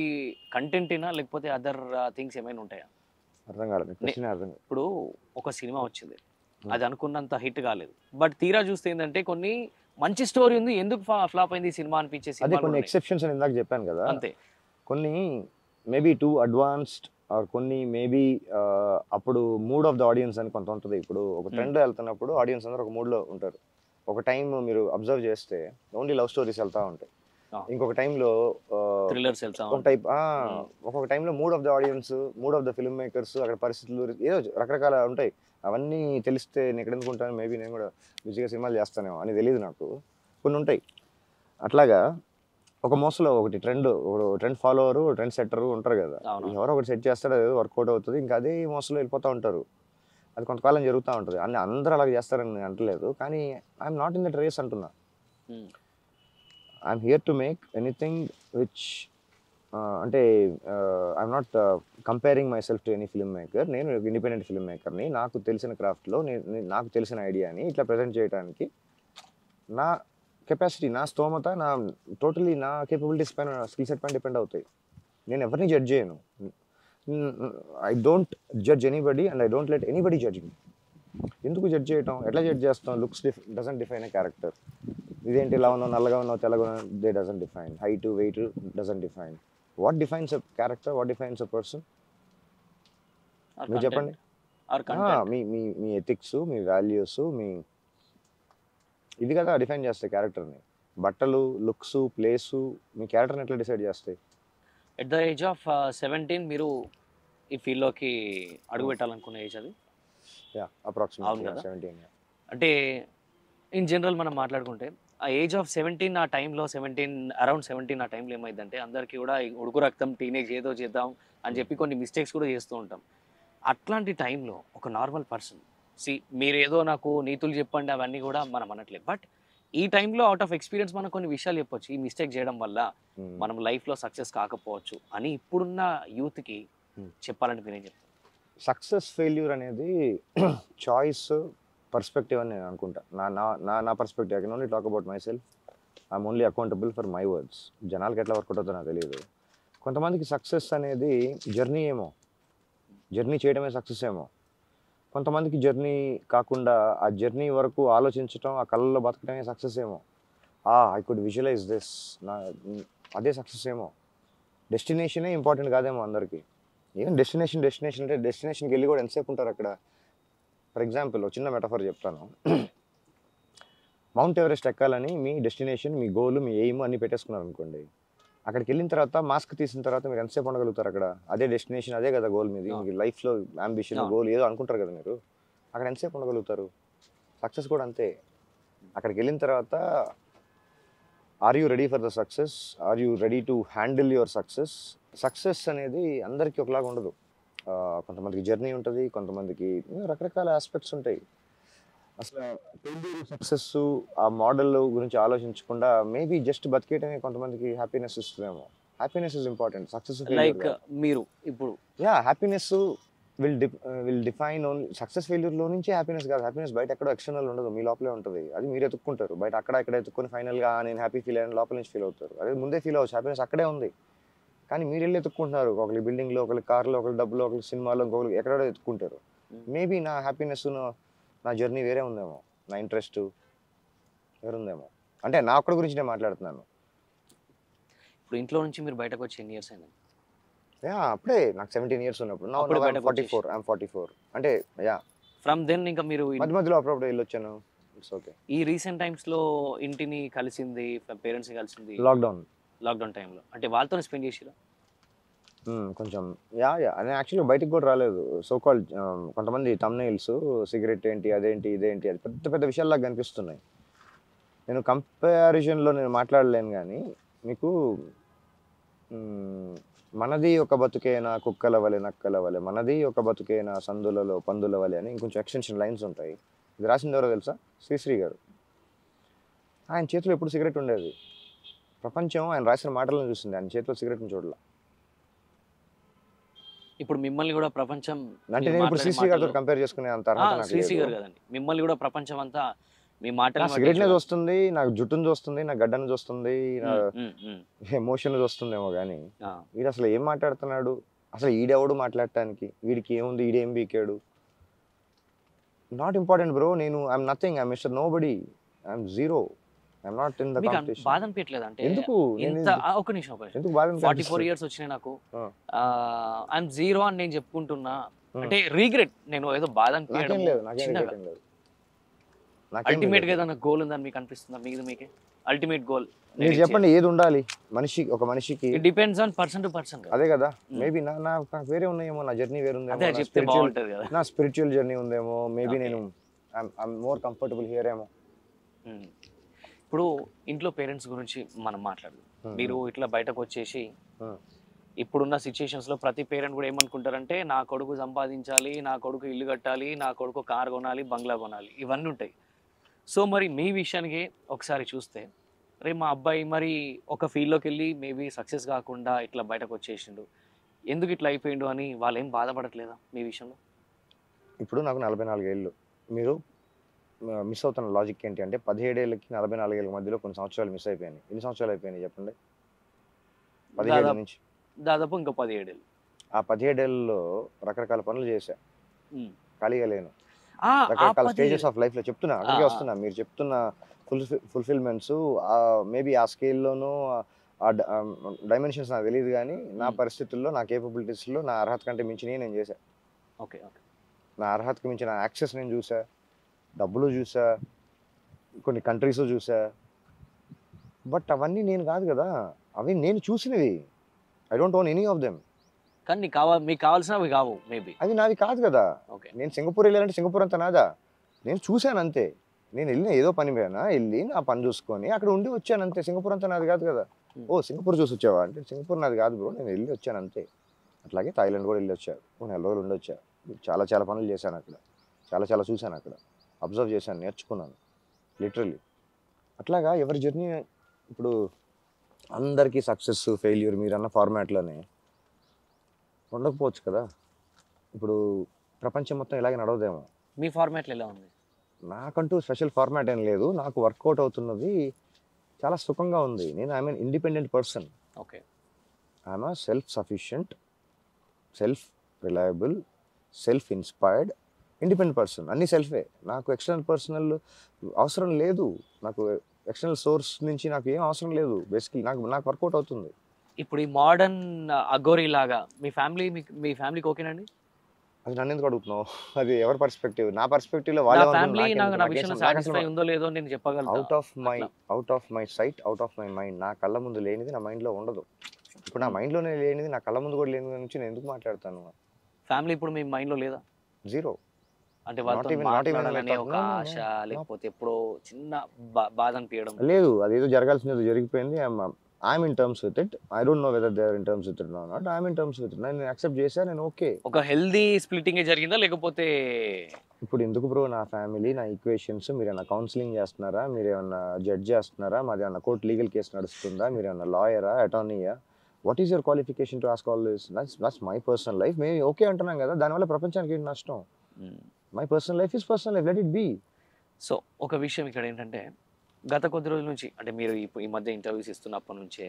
కంటెంటేనా లేకపోతే అదర్ థింగ్స్ ఏమైనా ఉంటాయా? అర్థం కాలేదు. ఇప్పుడు ఒక సినిమా వచ్చింది, అది అనుకున్నంత హిట్ కాలేదు, బట్ తీరా చూస్తే ఏంటంటే కొన్ని మంచి స్టోరీ ఉంది, ఎందుకు ఫ్లాప్ అయింది సినిమా అనిపించేసి అదే కొన్ని ఎక్సెప్షన్స్ అని ఇందాక చెప్పాను కదా. అంతే. కొన్ని మేబీ టూ అడ్వాన్స్డ్ ఆర్ కొన్ని మేబీ అప్పుడు మూడ్ ఆఫ్ ద ఆడియన్స్ అని కొంత ఉంటుంది. ఇప్పుడు ఒక ట్రెండ్ వెళ్తున్నప్పుడు ఆడియన్స్ అందరూ ఒక మూడ్లో ఉంటారు. ఒక టైం మీరు అబ్జర్వ్ చేస్తే ఓన్లీ లవ్ స్టోరీస్ వెళ్తూ ఉంటాయి. ఇంకొక టైంలో థ్రిల్లర్స్ ఒక టైప్, ఒక్కొక్క టైంలో mood of the audience, mood of the film makers, అక్కడ పరిస్థితులు ఏదో రకరకాల ఉంటాయి. అవన్నీ తెలిస్తే నేను ఎక్కడ ఎందుకుంటాను, మేబీ నేను కూడా బిజీగా సినిమాలు చేస్తానేమో అని తెలియదు నాకు. కొన్ని ఉంటాయి అట్లాగా. ఒక మోసలో ఒకటి ట్రెండ్ ఫాలోవరు, ట్రెండ్ సెట్టరు ఉంటారు కదా. ఎవరో ఒకటి సెట్ చేస్తాడు, అది వర్కౌట్ అవుతుంది, ఇంకా అదే మోసలో వెళ్ళిపోతూ ఉంటారు. అది కొంతకాలం జరుగుతూ ఉంటుంది. అందరూ అలాగే చేస్తారని నేను అంటలేదు, కానీ I'm not in that race అంటున్నా. I'm here to make anything which అంటే I'm not comparing myself to any filmmaker. నేను ఇండిపెండెంట్ ఫిల్మ్ మేకర్ని. నాకు తెలిసిన క్రాఫ్ట్లో నాకు తెలిసిన ఐడియాని ఇట్లా ప్రజెంట్ చేయడానికి నా కెపాసిటీ, నా స్తోమత, టోటలీ నా కేపబిలిటీస్ పైన, స్కిల్ సెట్ పైన డిపెండ్ అవుతాయి. నేను ఎవరిని జడ్జ్ చేయను. I don't judge anybody and I don't let anybody judge me. ఎందుకు జడ్జ్ చేయటం? ఎట్లా జడ్జ్ చేస్తాం? Looks doesn't define a character. ఇదేంటి ఇలా ఉన్నావు, నల్లగా ఉన్నావు, తెల్లగా ఉన్నావు, they doesn't define. Height, weight doesn't define. What defines a character? What defines a person? మీరు చెప్పండి. మీ ఎథిక్స్, మీ వాల్యూస్, మీ ఇది కదా డిఫైన్ చేస్తాయి క్యారెక్టర్ని. బట్టలు, లుక్స్, ప్లేసు మీ క్యారెక్టర్ని ఎట్లా డిసైడ్ చేస్తాయి? ఎట్ ద ఏజ్ ఆఫ్ 17 మీరు ఈ ఫీల్డ్లోకి అడుగు పెట్టాలనుకున్న ఏజ్ అది? అప్రాక్సిమేట్లీ 17. అంటే ఇన్ జనరల్ మనం మాట్లాడుకుంటే ఆ ఏజ్ ఆఫ్ 17, ఆ టైంలో అరౌండ్ 17 ఆ టైంలో ఏమైందంటే అందరికీ కూడా ఉడుకు రక్తం, టీనేజ్, ఏదో చేద్దాం అని చెప్పి కొన్ని మిస్టేక్స్ కూడా చేస్తూ ఉంటాం. అట్లాంటి టైంలో ఒక నార్మల్ పర్సన్ మీరు ఏదో నాకు నీతులు చెప్పండి అవన్నీ కూడా మనం అనట్లేదు, బట్ ఈ టైంలో అవుట్ ఆఫ్ ఎక్స్పీరియన్స్ మనం కొన్ని విషయాలు చెప్పొచ్చు, ఈ మిస్టేక్ చేయడం వల్ల మనం లైఫ్లో సక్సెస్ కాకపోవచ్చు అని ఇప్పుడున్న యూత్కి చెప్పాలంటే మీరేం చెప్తారు? సక్సెస్ ఫెయిల్యూర్ అనేది చాయిస్, పర్స్పెక్టివ్ అని నేను అనుకుంటా. నా perspective. I can only talk about my self. I'm only accountable for my words. జనాలకి ఎట్లా వర్కౌట్ అవుతుందో నాకు తెలియదు. కొంతమందికి సక్సెస్ అనేది జర్నీ ఏమో, జర్నీ చేయడమే సక్సెస్ ఏమో. కొంతమందికి జర్నీ కాకుండా ఆ జర్నీ వరకు ఆలోచించటం, ఆ కళ్ళలో బతకటమే సక్సెస్ ఏమో. ఐ కుడ్ విజువలైజ్ దిస్, అదే సక్సెస్ ఏమో. డెస్టినేషనే ఇంపార్టెంట్ కాదేమో అందరికీ. ఏం డెస్టినేషన్ అంటే డెస్టినేషన్కి వెళ్ళి కూడా ఎంతసేపు ఉంటారు అక్కడ? ఫర్ ఎగ్జాంపుల్ ఒక చిన్న మెటఫర్ చెప్తాను. మౌంట్ ఎవరెస్ట్ ఎక్కాలని మీ డెస్టినేషన్, మీ గోల్, మీ ఎయిమ్ అన్ని పెట్టేసుకున్నారు అనుకోండి. అక్కడికి వెళ్ళిన తర్వాత మాస్క్ తీసిన తర్వాత మీరు ఎంతసేపు ఉండగలుగుతారు అక్కడ? అదే డెస్టినేషన్, అదే కదా గోల్ మీది. మీ లైఫ్లో అంబిషన్, గోల్ ఏదో అనుకుంటారు కదా మీరు. అక్కడ ఎంతసేపు ఉండగలుగుతారు? సక్సెస్ కూడా అంతే. అక్కడికి వెళ్ళిన తర్వాత are you ready for the success? Are you ready to handle your success? Success అనేది అందరికీ ఒకలాగా ఉండదు. కొంతమందికి జర్నీ ఉంటుంది, కొంతమందికి రకరకాల ఆస్పెక్ట్స్ ఉంటాయి. అసలు సక్సెస్ ఆ మోడల్ గురించి ఆలోచించకుండా మేబీ జస్ట్ బతికేయటమే కొంతమందికి హ్యాపీనెస్ ఇస్తుందేమో. Happiness is important. Success like మీరు ఇప్పుడు happiness will define only. Success ఫెయిల్యూర్లో నుంచి హ్యాపీనెస్ కాదు. హ్యాపీనెస్ బయట ఎక్కడో ఎక్స్టర్నల్ ఉండదు, మీ లోపలే ఉంటుంది. అది మీరు ఎత్తుక్కుంటారు. బయట అక్కడ ఇక్కడ ఎత్తుక్కొని ఫైనల్గా నేను హ్యాపీ ఫీల్ అయ్యాను లోపల నుంచి ఫీల్ అవుతారు. అదే ముందే ఫీల్ అవ్వచ్చు, హ్యాపీనెస్ అక్కడే ఉంది. కానీ మీరు వెళ్ళి ఎత్తుక్కుంటున్నారు. ఒకరి బిల్డింగ్లో, ఒకరి కార్లో, ఒకరి డబ్బులో, ఒకరి సినిమాలో, ఇంకొకరు ఎక్కడో ఎత్తుక్కుంటారు. మేబీ నా హ్యాపీనెస్, నా జర్నీ వేరే ఉందేమో, నా ఇంట్రెస్ట్ వేరే ఉందేమో. అంటే నా ఒక్కడి గురించి నేను మాట్లాడుతున్నాను. ఇప్పుడు ఇంట్లో నుంచి మీరు బయటకు వచ్చి ఎన్ని ఇయర్స్ అయింది? అప్పుడే నాకు 17 years ఉన్నప్పుడు. నా 44. ఐఎమ్ 44. అంటే ఫ్రమ్ దెన్ ఇంకా మీరు మధ్య మధ్యలో అప్పుడప్పుడు వెళ్ళొచ్చాను. It's okay. ఈ రీసెంట్ టైమ్స్లో ఇంటిని కలిసింది, పేరెంట్స్ని కలిసింది లాక్డౌన్ టైంలో, అంటే వాళ్ళతో స్పెండ్ చేసిరా? కొంచెం నేను యాక్చువల్గా బయటకు కూడా రాలేదు. సో కాల్డ్ కొంతమంది తమ్నెయిల్స్ సిగరెట్ ఏంటి, అదేంటి, ఇదేంటి, అది పెద్ద పెద్ద విషయాల్లాగా కనిపిస్తున్నాయి. నేను కంపారిజన్లో నేను మాట్లాడలేను, కానీ మీకు మనది ఒక బతుకేనా కుక్కల వలె నక్కల వలె, మనది ఒక బతుకేనా సందులలో పందుల వలె అని ఇంకొంచెం ఎక్స్టెన్షన్ లైన్స్ ఉంటాయి. ఇది రాసింది ఎవరో తెలుసా? శ్రీశ్రీ గారు. ఆయన చేతిలో ఎప్పుడు సిగరెట్ ఉండేది. ప్రపంచం ఆయన రాసిన మాటలను చూసింది, ఆయన చేతిలో సిగరెట్ని చూడాల. ఇప్పుడు మిమ్మల్ని కూడా ప్రపంచం, అంటే నేను ఇప్పుడు శ్రీశ్రీ గారితో కంపేర్ చేసుకునే అంత శ్రీశ్రీ గారు కదండి, మిమ్మల్ని కూడా ప్రపంచం అంతా మీ మాటలు, సిగరెట్నే చూస్తుంది, నాకు జుట్టును చూస్తుంది, నా గడ్డను చూస్తుంది, నా ఎమోషన్ చూస్తుందేమో. కానీ వీడు అసలు ఏం మాట్లాడుతున్నాడు? అసలు ఈడెవడు మాట్లాడటానికి? వీడికి ఏముంది? ఈడేం బీకాడు? Not important bro. I'm nothing. I'm mister nobody. I'm zero. I'm not in the competition. బాధ అనిపించలేదు అంటే? ఎందుకు ఒక నిమిషం, ఎందుకు బాధ? 44 years వచ్చినాయి నాకు, ఐఎమ్ జీరో అని నేను చెప్పుకుంటున్నా అంటే రిగ్రెట్, నేను ఏదో బాధ అనిపించడం లేదు. అల్టిమేట్ గా ఏదైనా గోల్ ఉందని మీకు అనిపిస్తుందా? మీకే అల్టిమేట్ గోల్ మీరు చెప్పండి. ఏది ఉండాలి ఒక మనిషికి? It depends on person to person. అదే కదా. మేబీ నాకు వేరే ఉన్నాయేమో, నా జర్నీ వేరే ఉందేమో, నా స్పిరిచువల్ జర్నీ ఉందేమో. మేబీ నేను ఐఎమ్ మోర్ కంఫర్టబుల్ హియర్ ఏమో. ఇప్పుడు ఇంట్లో పేరెంట్స్ గురించి మనం మాట్లాడదాం. మీరు ఇట్లా బయటకు వచ్చేసి ఇప్పుడున్న సిచ్యుయేషన్స్లో ప్రతి పేరెంట్ కూడా ఏమనుకుంటారంటే, నా కొడుకు సంపాదించాలి, నా కొడుకు ఇల్లు కట్టాలి, నా కొడుకు కార్ కొనాలి, బంగ్లా కొనాలి, ఇవన్నీ ఉంటాయి. సో మరి మీ విషయానికి ఒకసారి చూస్తే, రే మా అబ్బాయి మరి ఒక ఫీల్డ్లోకి వెళ్ళి మేబీ సక్సెస్ కాకుండా ఇట్లా బయటకు వచ్చేసిండు, ఎందుకు ఇట్లా అయిపోయిండు అని వాళ్ళు ఏం బాధపడట్లేదా మీ విషయంలో? ఇప్పుడు నాకు 44 ఏళ్ళు. మీరు మిస్ అవుతున్న లాజిక్ ఏంటి అంటే, 17 ఏళ్ళకి 44 ఏళ్ళ మధ్యలో కొన్ని సంవత్సరాలు మిస్ అయిపోయాయి. ఎన్ని సంవత్సరాలు అయిపోయినాయి చెప్పండి? 17 నుంచి దాదాపు ఇంకా 17 ఏళ్ళు. ఆ 17 ఏళ్ళలో రకరకాల పనులు చేశా, ఖాళీగా లేను. రకరకాల స్టేజెస్ ఆఫ్ లైఫ్లో చెప్తున్నా, అక్కడికే వస్తున్నా. మీరు చెప్తున్న ఫుల్ఫిల్మెంట్స్ మేబీ ఆ స్కేల్లోనూ ఆ డైమెన్షన్స్ నాకు తెలియదు, కానీ నా పరిస్థితుల్లో, నా కేపబిలిటీస్లో నా అర్హత కంటే మించి నేను చేశా. ఓకే. నా అర్హతకు మించిన యాక్సెస్ నేను చూసా, డబ్బులు చూసా, కొన్ని కంట్రీస్ చూసా. బట్ అవన్నీ నేను కాదు కదా, అవి నేను చూసినవి. I don't own any of them. కానీ మీకు కావాల్సినవి కావు మేబీ. అది నాది కాదు కదా. నేను సింగపూర్ వెళ్ళాలంటే సింగపూర్ అంతా నాదా? నేను చూశాను అంతే. నేను వెళ్ళిన ఏదో పని మీద వెళ్ళి నా పని చూసుకొని అక్కడ ఉండి వచ్చాను అంతే. సింగపూర్ అంతా నాది కాదు కదా. ఓ సింగపూర్ చూసి వచ్చావా అంటే, సింగపూర్ నాది కాదు బ్రో, నేను వెళ్ళి వచ్చాను అంతే. అట్లాగే థాయిలాండ్ కూడా వెళ్ళి వచ్చాను, 4 రోజులు ఉండి వచ్చా. చాలా పనులు చేశాను అక్కడ, చాలా చూశాను అక్కడ, అబ్జర్వ్ చేశాను, నేర్చుకున్నాను లిటరల్లీ. అట్లాగా ఎవరి జర్నీ ఇప్పుడు అందరికీ సక్సెస్ ఫెయిల్యూర్ మీరు అన్న ఫార్మాట్లోనే ఉండకపోవచ్చు కదా. ఇప్పుడు ప్రపంచం మొత్తం ఇలాగే నడవదేమో. మీ ఫార్మాట్లో ఎలా ఉంది? నాకంటూ స్పెషల్ ఫార్మాట్ ఏం లేదు. నాకు వర్కౌట్ అవుతున్నది చాలా సుఖంగా ఉంది. నేను I'm N independent person. Okay. I'm a self sufficient, self reliable, self inspired, independent person. అన్నీ సెల్ఫే. నాకు ఎక్స్టర్నల్ పర్సనల్ అవసరం లేదు. నాకు ఎక్స్టర్నల్ సోర్స్ నుంచి నాకు ఏం అవసరం లేదు. బేసికలీ నాకు వర్కౌట్ అవుతుంది. ఇప్పుడు ఈ మోడర్న్ అఘోరీ లాగా మీ ఫ్యామిలీకి ఓకేనండి? అది నన్ను ఎందుకు అడుగుతున్నావు? అది ఎవరి పర్స్పెక్టివ్? నా పర్స్పెక్టివ్‌లో నా వాళ్ళు ఫ్యామిలీ ఏమనుకుంటున్నారు నా నాకెందుకు? విషయంలో నాకసలు సాటిస్ఫై ఉందో లేదో నేను చెప్పగలుగుతా. ఔట్ ఆఫ్ మై అట్లా. Out of my sight, out of my mind. నా కళ్ళ ముందు లేనిది నా మైండ్‌లో ఉండదు. ఇప్పుడు నా హ్మ్. మైండ్‌లోనే లేనిది నా కళ్ళ ముందు కూడా లేని గురించి నేను ఎందుకు మాట్లాడతాను? ఫ్యామిలీ ఇప్పుడు మీ మైండ్‌లో లేదా? జీరో. అంటే నాట్ వాళ్ళతోని ఈవెన్ మై మాట్లాడాలనే థాట్. ఒక నో, నో, ఆశ, నో. నో. లేకపోతే ఎప్పుడో చిన్న బాధ అనిపియడం. లేదు. అదేదో జరగాల్సిందేదో జరిగిపోయింది. I'm in terms with it. I don't know whether they are in terms with it or not. I'm in terms with it. నేను యాక్సెప్ట్ చేశా. నేను ఓకే. ఒక హెల్తీ స్ప్లిట్టింగే జరిగిందా? లేకపోతే ఇప్పుడు ఎందుకు బ్రో నా ఫ్యామిలీ, నా ఈక్వేషన్స్ మీరేమన్నా కౌన్సిలింగ్ చేస్తున్నారా? మీరేమన్నా జడ్జ్ చేస్తున్నారా? మాదేమన్నా కోర్ట్ లీగల్ కేసు నడుస్తుందా? మీరేమన్నా లాయరా? అటార్నీయా? What is your qualification to ask all this? That's my personal life. మేము ఓకే అంటున్నాం కదా! దానివల్ల ప్రపంచానికి ఏంటి నష్టం? My personal life is personal life. Let it be. So ఒక విషయం ఇక్కడ ఏంటంటే గత కొద్ది రోజుల నుంచి అంటే మీరు ఈ మధ్య ఇంటర్వ్యూస్ ఇస్తున్నప్పటి నుంచే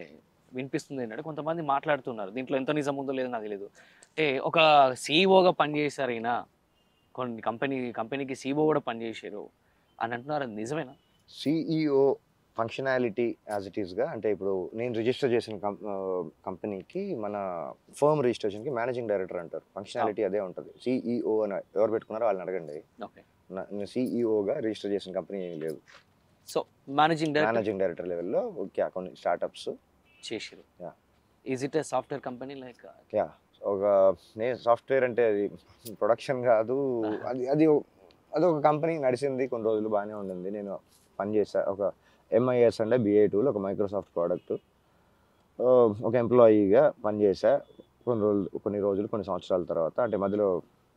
వినిపిస్తుంది ఏంటంటే కొంతమంది మాట్లాడుతున్నారు. దీంట్లో ఎంత నిజం ఉందో లేదో నాకు తెలియదు. అంటే ఒక సీఈఓగా పనిచేశారు ఈయన. కొన్ని కంపెనీకి సీఈఓ కూడా పనిచేశారు అని అంటున్నారు. అది నిజమేనా? సీఈఓ ఫంక్షనాలిటీ యాజ్ ఇట్ ఈస్‌గా అంటే ఇప్పుడు నేను రిజిస్టర్ చేసిన కంపెనీకి మన ఫర్మ్ రిజిస్ట్రేషన్‌కి మేనేజింగ్ డైరెక్టర్ అంటారు. ఫంక్షనాలిటీ అదే ఉంటది. సీఈఓ అని ఎవరు పెట్టుకున్నారో వాళ్ళని అడగండి. ఓకే. నేను సీఈఓగా రిజిస్టర్ చేసిన కంపెనీ ఏమీ లేదు. సో మేనేజింగ్ డైరెక్టర్ లెవెల్‌లో ఓకే కొన్ని స్టార్టప్స్ చేశారు. Yeah! Is it A software company like? Yeah! ఒక నేను సాఫ్ట్‌వేర్ అంటే అది ప్రొడక్షన్ కాదు. అది అది అదొక కంపెనీ నడిసింది. కొన్ని రోజులు బాగానే ఉండింది. నేను పనిచేసా. ఒక ఎంఐఎస్ అంటే బిఏ టూల్ ఒక మైక్రోసాఫ్ట్ ప్రోడక్ట్. ఒక ఎంప్లాయీగా పనిచేసా. కొన్ని సంవత్సరాల తర్వాత అంటే మధ్యలో